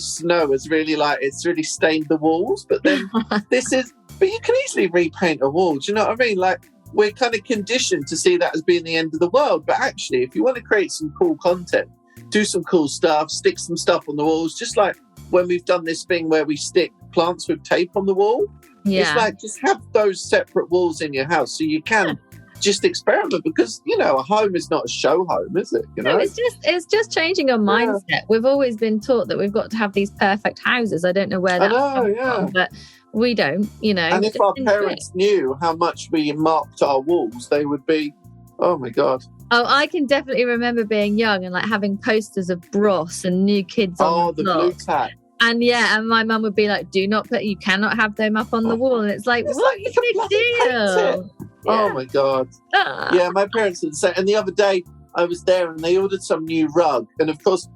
Speaker 2: snow is really it's really stained the walls. But then but you can easily repaint a wall. Do you know what I mean? Like, we're kind of conditioned to see that as being the end of the world. But actually, if you want to create some cool content, do some cool stuff, stick some stuff on the walls, just like when we've done this thing where we stick plants with tape on the wall. Yeah. It's like, just have those separate walls in your house so you can just experiment, because, a home is not a show home, is it?
Speaker 4: No, it's just changing our mindset. Yeah. We've always been taught that we've got to have these perfect houses. I don't know where that's come from, but we don't, And
Speaker 2: if our parents knew how much we marked our walls, they would be, oh my God.
Speaker 4: Oh, I can definitely remember being young and having posters of Bros and New Kids on the block.
Speaker 2: Blue tack.
Speaker 4: And and my mum would be like, you cannot have them up on the wall. And it's like, what is the deal?
Speaker 2: Yeah. Oh my God. Yeah, my parents would say, and the other day I was there and they ordered some new rug. And of course,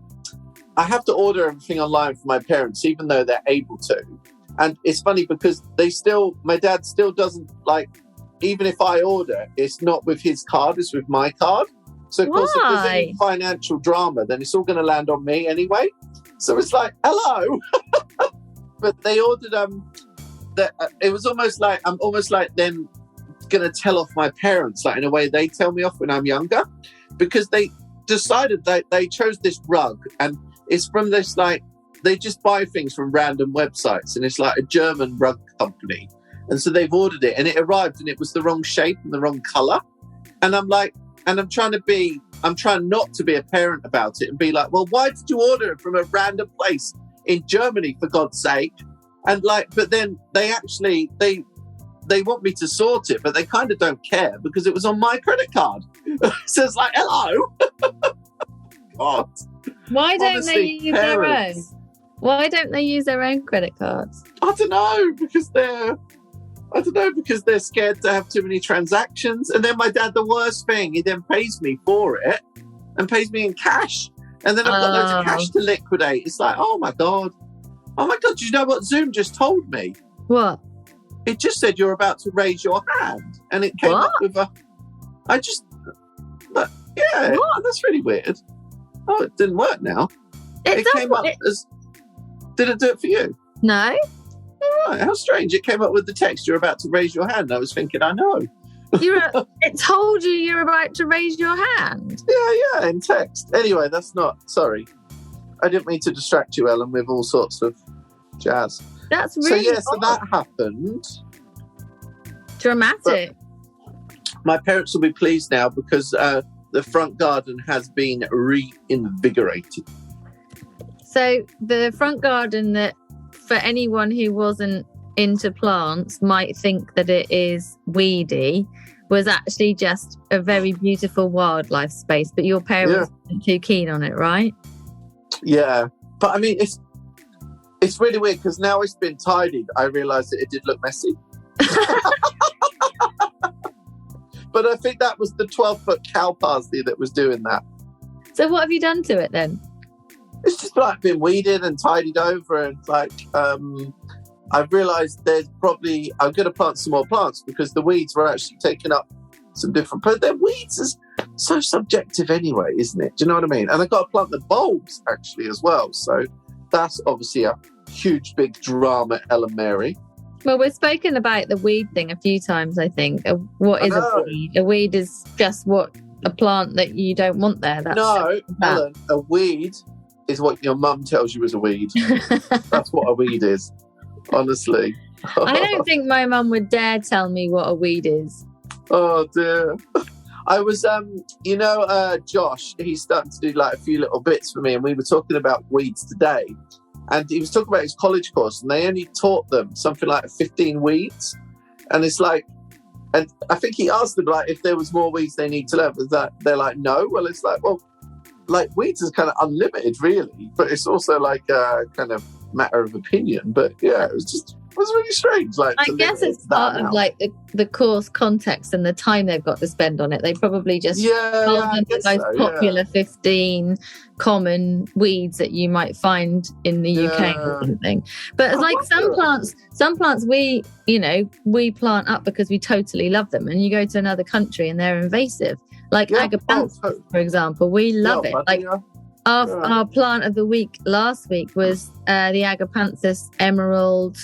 Speaker 2: I have to order everything online for my parents, even though they're able to. And it's funny because my dad still doesn't even if I order, it's not with his card, it's with my card. So of course, if there's any financial drama, then it's all going to land on me anyway. So it's like, hello. But they ordered, it was almost like, I'm almost like them going to tell off my parents, in a way they tell me off when I'm younger, because they decided that they chose this rug, and it's from this, they just buy things from random websites, and it's like a German rug company. And so they've ordered it, and it arrived, and it was the wrong shape and the wrong colour. And I'm like, I'm trying not to be a parent about it and be like, well, why did you order it from a random place in Germany, for God's sake? And but then they actually, they want me to sort it, but they kind of don't care because it was on my credit card. So it's like, hello. God.
Speaker 4: Why don't they use their own? Why don't they use their own credit cards?
Speaker 2: I don't know, because they're scared to have too many transactions. And then my dad, the worst thing, he then pays me for it and pays me in cash. And then I've got loads of cash to liquidate. It's like, oh my God. Do you know what Zoom just told me?
Speaker 4: What?
Speaker 2: It just said you're about to raise your hand. And it came up with that's really weird. Oh, it didn't work now. It came up as, did it do it for you?
Speaker 4: No.
Speaker 2: Right, how strange. It came up with the text, you're about to raise your hand. I was thinking, I know.
Speaker 4: It told you you're about to raise your hand.
Speaker 2: Yeah, in text. Anyway, sorry. I didn't mean to distract you, Ellen, with all sorts of jazz.
Speaker 4: That's really
Speaker 2: so that happened.
Speaker 4: Dramatic.
Speaker 2: But my parents will be pleased now because the front garden has been reinvigorated.
Speaker 4: So the front garden, that for anyone who wasn't into plants might think that it is weedy, was actually just a very beautiful wildlife space, but your parents weren't too keen on it, right?
Speaker 2: Yeah, but I mean, it's really weird because now it's been tidied, I realised that it did look messy. But I think that was the 12-foot cow parsley that was doing that.
Speaker 4: So what have you done to it then?
Speaker 2: It's just like been weeded and tidied over, and like I've realised I'm going to plant some more plants because the weeds were actually taking up some different. But their weeds is so subjective anyway, isn't it? Do you know what I mean? And I've got to plant the bulbs actually as well. So that's obviously a huge big drama, Ella Mary.
Speaker 4: Well, we've spoken about the weed thing a few times, I think. What is a weed? A weed is just a plant that you don't want there.
Speaker 2: No, Ellen, a weed is what your mum tells you is a weed. That's what a weed is, honestly.
Speaker 4: I don't think my mum would dare tell me what a weed is.
Speaker 2: Oh, dear. I was, Josh, he's starting to do like a few little bits for me, and we were talking about weeds today. And he was talking about his college course, and they only taught them something like 15 weeds. And it's like, and I think he asked them like if there was more weeds they need to learn. Was that they're like, no. Well, it's like, well, like weeds is kind of unlimited, really, but it's also like a kind of matter of opinion. But yeah, it was really strange. Like,
Speaker 4: I guess it's part of like the course context and the time they've got to spend on it. They probably just the most popular 15 common weeds that you might find in the UK or something. But it's like some plants we plant up because we totally love them, and you go to another country and they're invasive. Like Agapanthus, for example, we love it. Like our plant of the week last week was the Agapanthus Emerald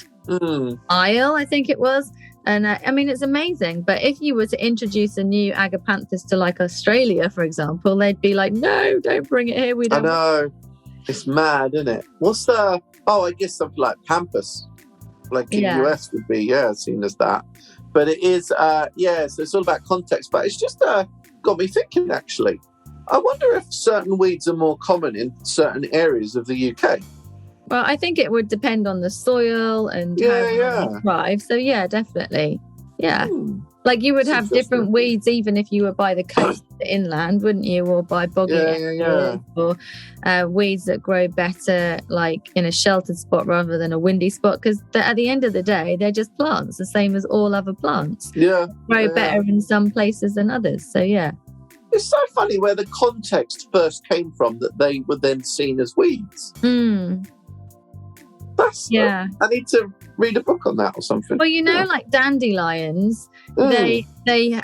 Speaker 4: Isle, I think it was. And I mean, it's amazing. But if you were to introduce a new Agapanthus to like Australia, for example, they'd be like, no, don't bring it here. We don't. I know.
Speaker 2: It's mad, isn't it? What's I guess something like Pampas, like in the US would be, seen as that. But it is, so it's all about context. But it's just got me thinking, actually. I wonder if certain weeds are more common in certain areas of the UK.
Speaker 4: Well, I think it would depend on the soil and how they thrive. So, yeah, definitely. Yeah. Like you would have different weeds even if you were by the coast, the inland, wouldn't you? Or by boggy areas, or weeds that grow better like in a sheltered spot rather than a windy spot. Because at the end of the day, they're just plants, the same as all other plants.
Speaker 2: Yeah.
Speaker 4: Grow better in some places than others. So, yeah.
Speaker 2: It's so funny where the context first came from that they were then seen as weeds. I need to read a book on that or something.
Speaker 4: Well, like dandelions, they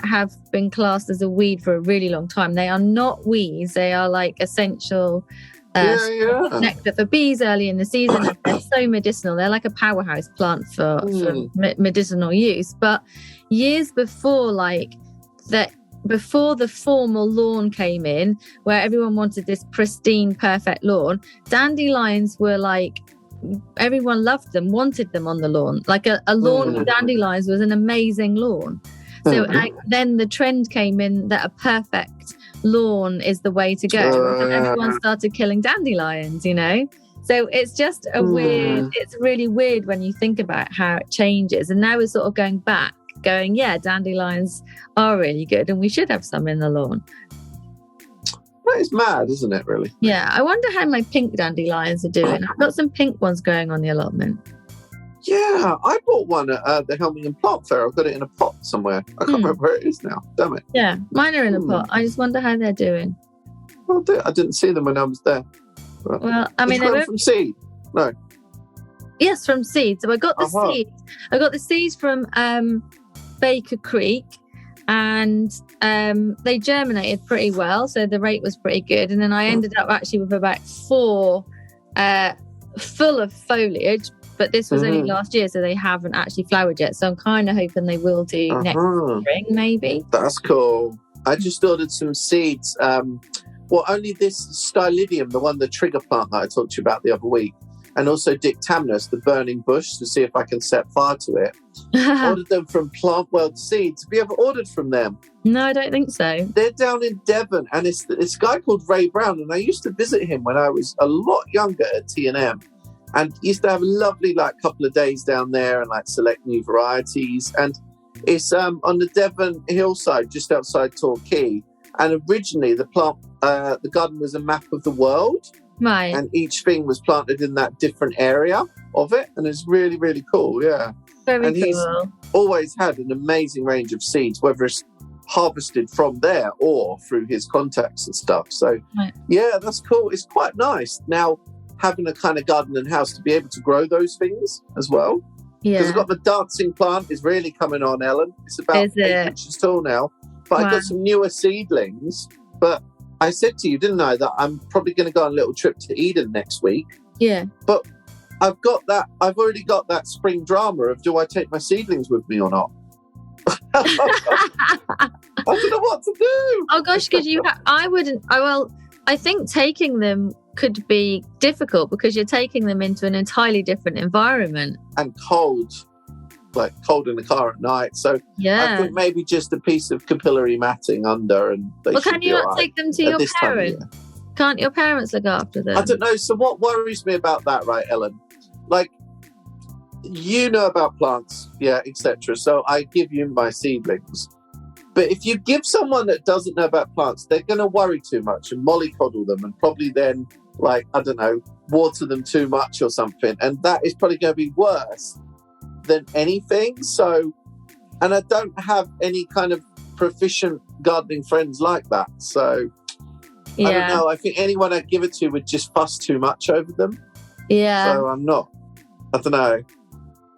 Speaker 4: have been classed as a weed for a really long time. They are not weeds. They are like essential nectar for bees early in the season. And they're so medicinal. They're like a powerhouse plant for medicinal use. But years before, before the formal lawn came in, where everyone wanted this pristine, perfect lawn, dandelions were like, everyone loved them, wanted them on the lawn. Like a lawn with dandelions was an amazing lawn. So then the trend came in that a perfect lawn is the way to go. And everyone started killing dandelions, So it's just it's really weird when you think about how it changes. And now we're sort of going back, dandelions are really good and we should have some in the lawn.
Speaker 2: That is mad, isn't it, really?
Speaker 4: Yeah, I wonder how my pink dandelions are doing. I've got some pink ones going on the allotment.
Speaker 2: Yeah, I bought one at the Helmingham Plant Fair. I've got it in a pot somewhere. I can't remember where it is now. Damn it.
Speaker 4: Yeah, mine are in a pot. I just wonder how they're doing.
Speaker 2: Well, I didn't see them when I was there.
Speaker 4: Well, I mean,
Speaker 2: they're from seed. No.
Speaker 4: Yes, from seed. So I got the seeds. I got the seeds from Baker Creek, and they germinated pretty well, so the rate was pretty good. And then I ended up actually with about 4 full of foliage, but this was only last year, so they haven't actually flowered yet. So I'm kind of hoping they will do next spring, maybe.
Speaker 2: That's cool. I just ordered some seeds. Only this stylidium, the trigger plant that I talked to you about the other week, and also dictamnus, the burning bush, to see if I can set fire to it. Ordered them from Plant World Seeds. Have you ever ordered from them?
Speaker 4: No, I don't think so.
Speaker 2: They're down in Devon, and it's this guy called Ray Brown, and I used to visit him when I was a lot younger at T&M, and used to have a lovely couple of days down there and select new varieties. And It's on the Devon hillside, just outside Torquay. And originally, the garden was a map of the world.
Speaker 4: Right.
Speaker 2: And each thing was planted in that different area of it. And it's really, really cool, yeah.
Speaker 4: Very
Speaker 2: and
Speaker 4: cool.
Speaker 2: He's always had an amazing range of seeds, whether it's harvested from there or through his contacts and stuff. So, yeah, that's cool. It's quite nice. Now, having a kind of garden and house to be able to grow those things as well.
Speaker 4: Yeah.
Speaker 2: Because I've got the dancing plant is really coming on, Ellen. It's about 8 inches tall now. But I've got some newer seedlings. But I said to you, didn't I, that I'm probably going to go on a little trip to Eden next week.
Speaker 4: Yeah.
Speaker 2: But I've already got that spring drama of, do I take my seedlings with me or not? I don't know what to do.
Speaker 4: Oh gosh, because I think taking them could be difficult because you're taking them into an entirely different environment.
Speaker 2: And cold in the car at night. So I think maybe just a piece of capillary matting under, and
Speaker 4: can you not take them to your parents? Can't your parents look after them?
Speaker 2: I don't know. So what worries me about that, right, Ellen? Like, you know about plants, etc. So I give you my seedlings. But if you give someone that doesn't know about plants, they're going to worry too much and mollycoddle them and probably then, water them too much or something. And that is probably going to be worse than anything. So, and I don't have any kind of proficient gardening friends like that. So, I don't know. I think anyone I give it to would just fuss too much over them.
Speaker 4: Yeah.
Speaker 2: So I don't know.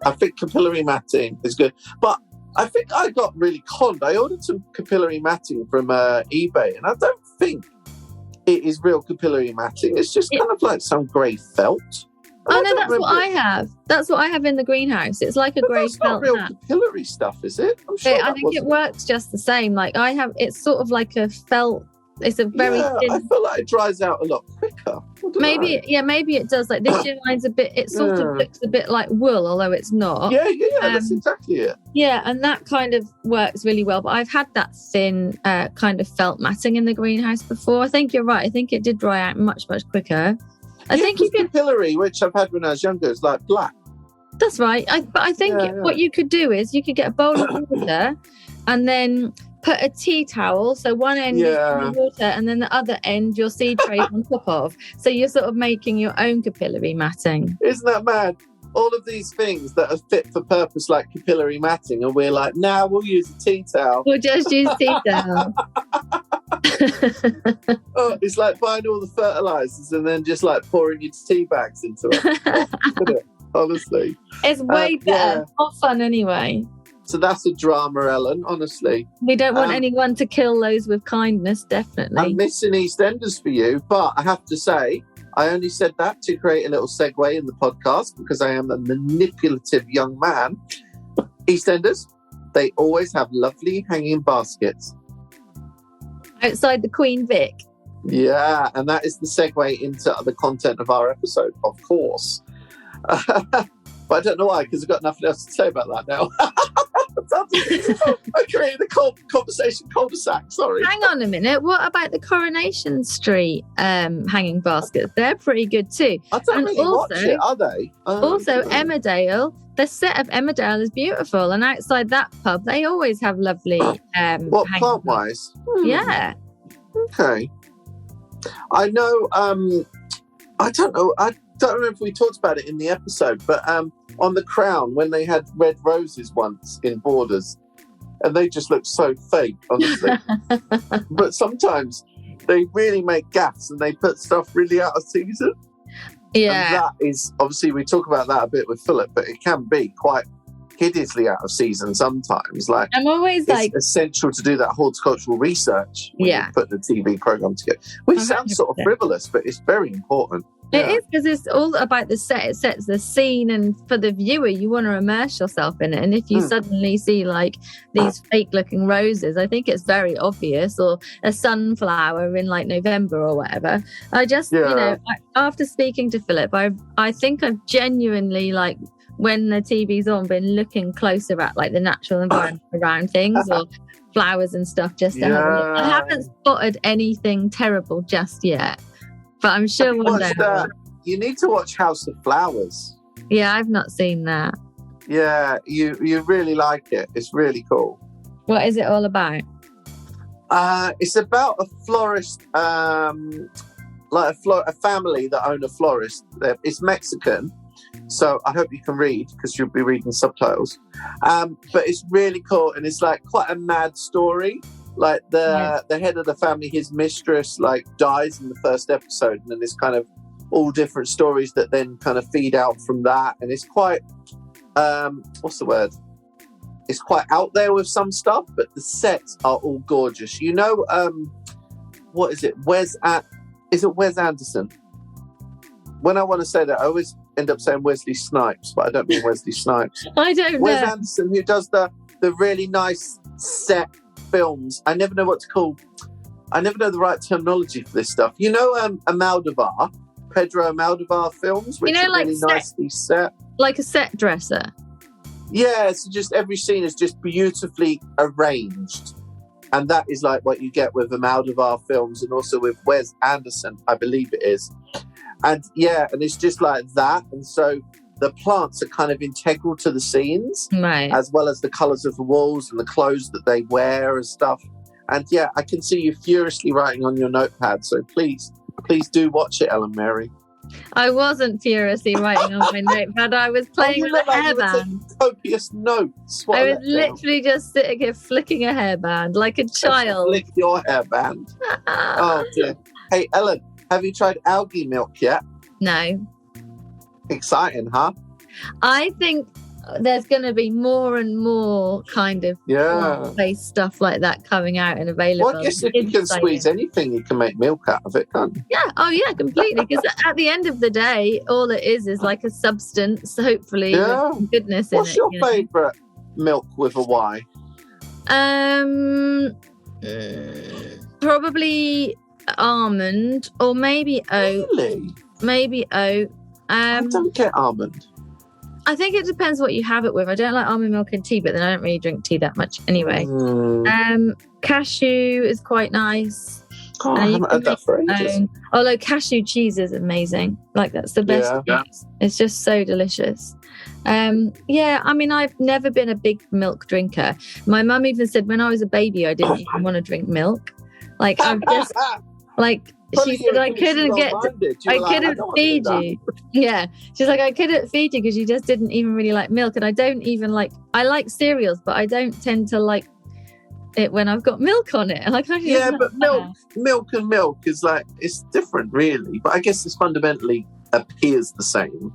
Speaker 2: I think capillary matting is good. But I think I got really conned. I ordered some capillary matting from eBay, and I don't think it is real capillary matting. It's just kind of like some grey felt.
Speaker 4: Oh no, that's what I have. That's what I have in the greenhouse. It's like a grey felt.
Speaker 2: That's not real capillary stuff, is it? I'm sure
Speaker 4: I think it works just the same. Like I have, it's sort of like a felt. It's a very thin.
Speaker 2: I feel like it dries out a lot quicker.
Speaker 4: Maybe it does. Like this line's a bit. It sort of looks a bit like wool, although it's not.
Speaker 2: Yeah, that's exactly it.
Speaker 4: Yeah, and that kind of works really well. But I've had that thin kind of felt matting in the greenhouse before. I think you're right. I think it did dry out much quicker. I think you can
Speaker 2: capillary, which I've had when I was younger, is like black.
Speaker 4: That's right. But I think what you could do is you could get a bowl of water and then put a tea towel, so one end is water and then the other end your seed trays on top of. So you're sort of making your own capillary matting.
Speaker 2: Isn't that mad? All of these things that are fit for purpose like capillary matting, and we're like, now we'll use a tea towel.
Speaker 4: We'll just use tea towel.
Speaker 2: It's like buying all the fertilizers and then just like pouring your tea bags into it. Honestly.
Speaker 4: It's way better. More fun anyway.
Speaker 2: So that's a drama, Ellen, honestly.
Speaker 4: We don't want anyone to kill those with kindness, definitely.
Speaker 2: I'm missing EastEnders for you, but I have to say, I only said that to create a little segue in the podcast because I am a manipulative young man. EastEnders, they always have lovely hanging baskets.
Speaker 4: Outside the Queen Vic.
Speaker 2: Yeah, and that is the segue into the content of our episode, of course. But I don't know why, because I've got nothing else to say about that now. I created a conversation cul-de-sac, sorry.
Speaker 4: Hang on a minute. What about the Coronation Street hanging baskets? They're pretty good too.
Speaker 2: I don't really watch it, are they?
Speaker 4: Also, Emmerdale. The set of Emmerdale is beautiful. And outside that pub, they always have lovely...
Speaker 2: what, plant-wise?
Speaker 4: Yeah.
Speaker 2: Okay. I know... I don't know if we talked about it in the episode, but on the Crown, when they had red roses once in borders, and they just looked so fake, honestly. But sometimes they really make gaffes and they put stuff really out of season.
Speaker 4: Yeah.
Speaker 2: And that is, obviously, we talk about that a bit with Philip, but it can be quite hideously out of season sometimes. Like,
Speaker 4: I'm always
Speaker 2: it's essential to do that horticultural research when you put the TV program together, which 100%. Sounds sort of frivolous, but it's very important.
Speaker 4: It is, because it's all about the set. It sets the scene, and for the viewer, you want to immerse yourself in it. And if you suddenly see like these fake-looking roses, I think it's very obvious, or a sunflower in like November or whatever. I just, after speaking to Philip, I think I've genuinely, like, when the TV's on, been looking closer at like the natural environment around things or flowers and stuff just to have a look. I haven't spotted anything terrible just yet. But I'm sure one day.
Speaker 2: You need to watch House of Flowers.
Speaker 4: Yeah, I've not seen that.
Speaker 2: Yeah, you really like it. It's really cool.
Speaker 4: What is it all about?
Speaker 2: It's about a florist, like a family that own a florist. It's Mexican, so I hope you can read because you'll be reading subtitles. But it's really cool, and it's like quite a mad story. Like the head of the family, his mistress, like dies in the first episode, and then there's kind of all different stories that then kind of feed out from that, and it's quite what's the word? It's quite out there with some stuff, but the sets are all gorgeous. You know, what is it? Is it Wes Anderson? When I want to say that, I always end up saying Wesley Snipes, but I don't mean Wesley Snipes.
Speaker 4: I don't know.
Speaker 2: Wes Anderson, who does the really nice set films. I never know what to call. I never know the right terminology for this stuff. You know, Almodovar, Pedro Almodovar films, which are really nicely set.
Speaker 4: Like a set dresser.
Speaker 2: Yeah, so just every scene is just beautifully arranged. And that is like what you get with Almodovar films and also with Wes Anderson, I believe it is. And yeah, and it's just like that. And so the plants are kind of integral to the scenes,
Speaker 4: right,
Speaker 2: as well as the colours of the walls and the clothes that they wear and stuff. And yeah, I can see you furiously writing on your notepad. So please do watch it, Ellen Mary.
Speaker 4: I wasn't furiously writing on my notepad. I was playing with a hairband.
Speaker 2: Copious notes.
Speaker 4: I was literally just sitting here flicking a hairband like a child.
Speaker 2: Flick your hairband. Oh dear. Hey Ellen, have you tried algae milk yet?
Speaker 4: No.
Speaker 2: Exciting, huh?
Speaker 4: I think there's going to be more and more kind of plant-based stuff like that coming out and available.
Speaker 2: Well, I guess if you can squeeze anything, you can make milk out of it, can't you?
Speaker 4: Yeah. Oh, yeah, completely. Because at the end of the day, all it is like a substance, hopefully, with some goodness in it.
Speaker 2: What's your favourite milk with a Y?
Speaker 4: Probably almond or maybe oat.
Speaker 2: Really?
Speaker 4: Maybe oat.
Speaker 2: I don't get almond.
Speaker 4: I think it depends what you have it with. I don't like almond milk in tea, but then I don't really drink tea that much anyway. Cashew is quite nice.
Speaker 2: Oh, I haven't had that for ages.
Speaker 4: Although cashew cheese is amazing. Like that's the best. Yeah. It's just so delicious. I mean, I've never been a big milk drinker. My mum even said when I was a baby, I didn't even want to drink milk. Like I'm just like. She said I couldn't feed you. Yeah. She's like, I couldn't feed you because you just didn't even really like milk. And I don't even I like cereals, but I don't tend to like it when I've got milk on it. Like,
Speaker 2: but milk is like, it's different really. But I guess it's fundamentally appears the same.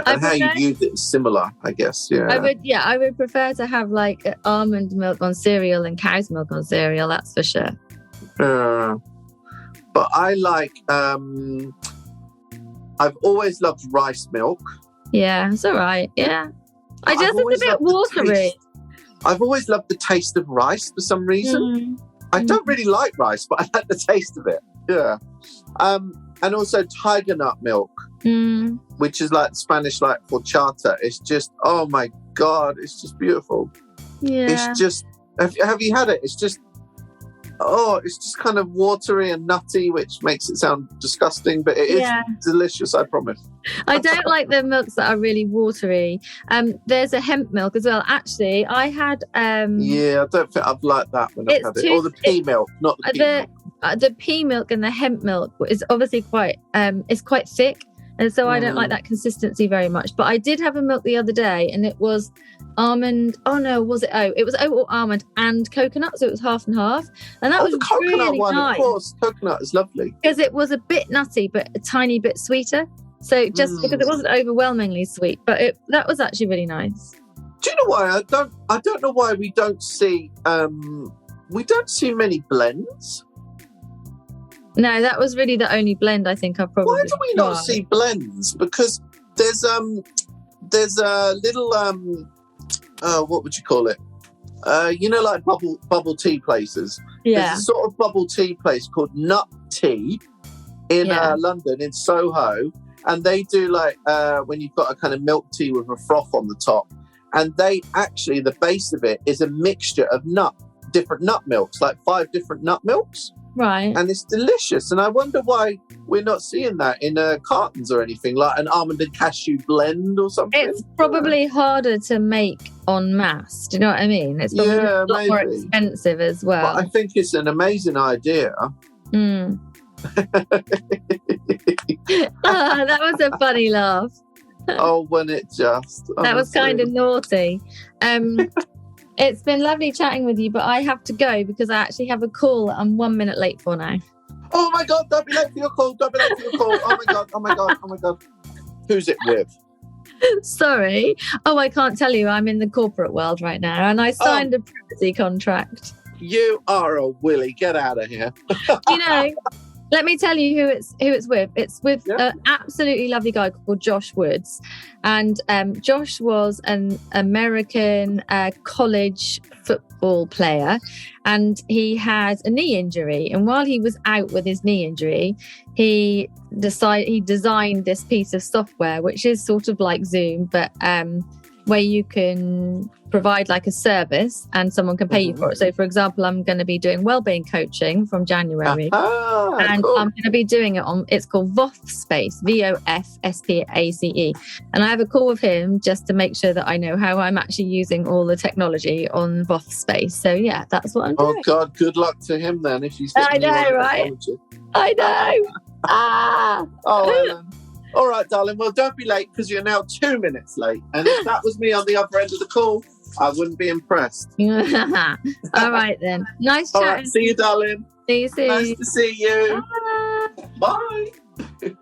Speaker 2: And how you use it is similar, I guess. Yeah.
Speaker 4: I would prefer to have like almond milk on cereal and cow's milk on cereal, that's for sure.
Speaker 2: But I like, I've always loved rice milk.
Speaker 4: Yeah, it's all right. Yeah. It's a bit watery.
Speaker 2: I've always loved the taste of rice for some reason. I don't really like rice, but I like the taste of it. Yeah. And also Tigernut Milk, which is like Spanish like horchata. It's just, oh my God, it's just beautiful.
Speaker 4: Yeah.
Speaker 2: It's just, have you had it? It's just kind of watery and nutty, which makes it sound disgusting, but it is delicious, I promise.
Speaker 4: I don't like the milks that are really watery. There's a hemp milk as well. Actually, I had... I
Speaker 2: don't think I've liked that when I've had it. Or the pea milk, not the pea milk.
Speaker 4: The pea milk and the hemp milk is obviously quite thick, and so I don't like that consistency very much. But I did have a milk the other day, and it was almond. Oh no, was it oat? It was oat or almond and coconut, so it was half and half, and that was
Speaker 2: the coconut
Speaker 4: really
Speaker 2: one,
Speaker 4: nice.
Speaker 2: Of course, coconut is lovely
Speaker 4: because it was a bit nutty, but a tiny bit sweeter. So just because it wasn't overwhelmingly sweet, but that was actually really nice.
Speaker 2: Do you know why I don't know why we don't see many blends?
Speaker 4: No, that was really the only blend I think I probably.
Speaker 2: Why do we not see blends? Because there's a little what would you call it? Like bubble tea places.
Speaker 4: Yeah.
Speaker 2: There's a sort of bubble tea place called Nut Tea in London, in Soho, and they do like when you've got a kind of milk tea with a froth on the top, and they actually the base of it is a mixture of different nut milks, like 5 different nut milks.
Speaker 4: Right.
Speaker 2: And it's delicious. And I wonder why we're not seeing that in cartons or anything, like an almond and cashew blend or something.
Speaker 4: It's probably harder to make en masse. Do you know what I mean? It's probably a lot more expensive as well.
Speaker 2: But I think it's an amazing idea.
Speaker 4: That was a funny laugh.
Speaker 2: Oh, when it just...
Speaker 4: That was kind of naughty. It's been lovely chatting with you, but I have to go because I actually have a call that I'm 1 minute late for now.
Speaker 2: Oh my God, don't be late for your call. Oh my God. Who's it with?
Speaker 4: Sorry. Oh, I can't tell you. I'm in the corporate world right now and I signed a privacy contract.
Speaker 2: You are a willy. Get out of here.
Speaker 4: Let me tell you who it's with. It's with an absolutely lovely guy called Josh Woods. And Josh was an American college football player and he had a knee injury. And while he was out with his knee injury, he designed this piece of software, which is sort of like Zoom, but where you can provide like a service and someone can pay you for it. So, for example, I'm going to be doing wellbeing coaching from January, and cool. I'm going to be doing it on. It's called VOF Space, VOFSPACE, and I have a call with him just to make sure that I know how I'm actually using all the technology on VOF Space. So, yeah, that's what I'm doing.
Speaker 2: Oh God, good luck to him then. If he's
Speaker 4: I know, right? I know.
Speaker 2: Oh, Ellen. All right, darling. Well, don't be late because you're now 2 minutes late. And if that was me on the other end of the call, I wouldn't be impressed.
Speaker 4: All right, then. Nice chatting.
Speaker 2: All right, see you, darling.
Speaker 4: See you soon.
Speaker 2: Nice to see you.
Speaker 4: Bye.
Speaker 2: Bye.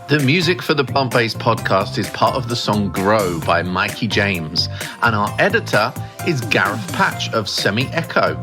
Speaker 2: The music for the Plant-Based podcast is part of the song Grow by Mikey James, and our editor is Gareth Patch of Semi Echo.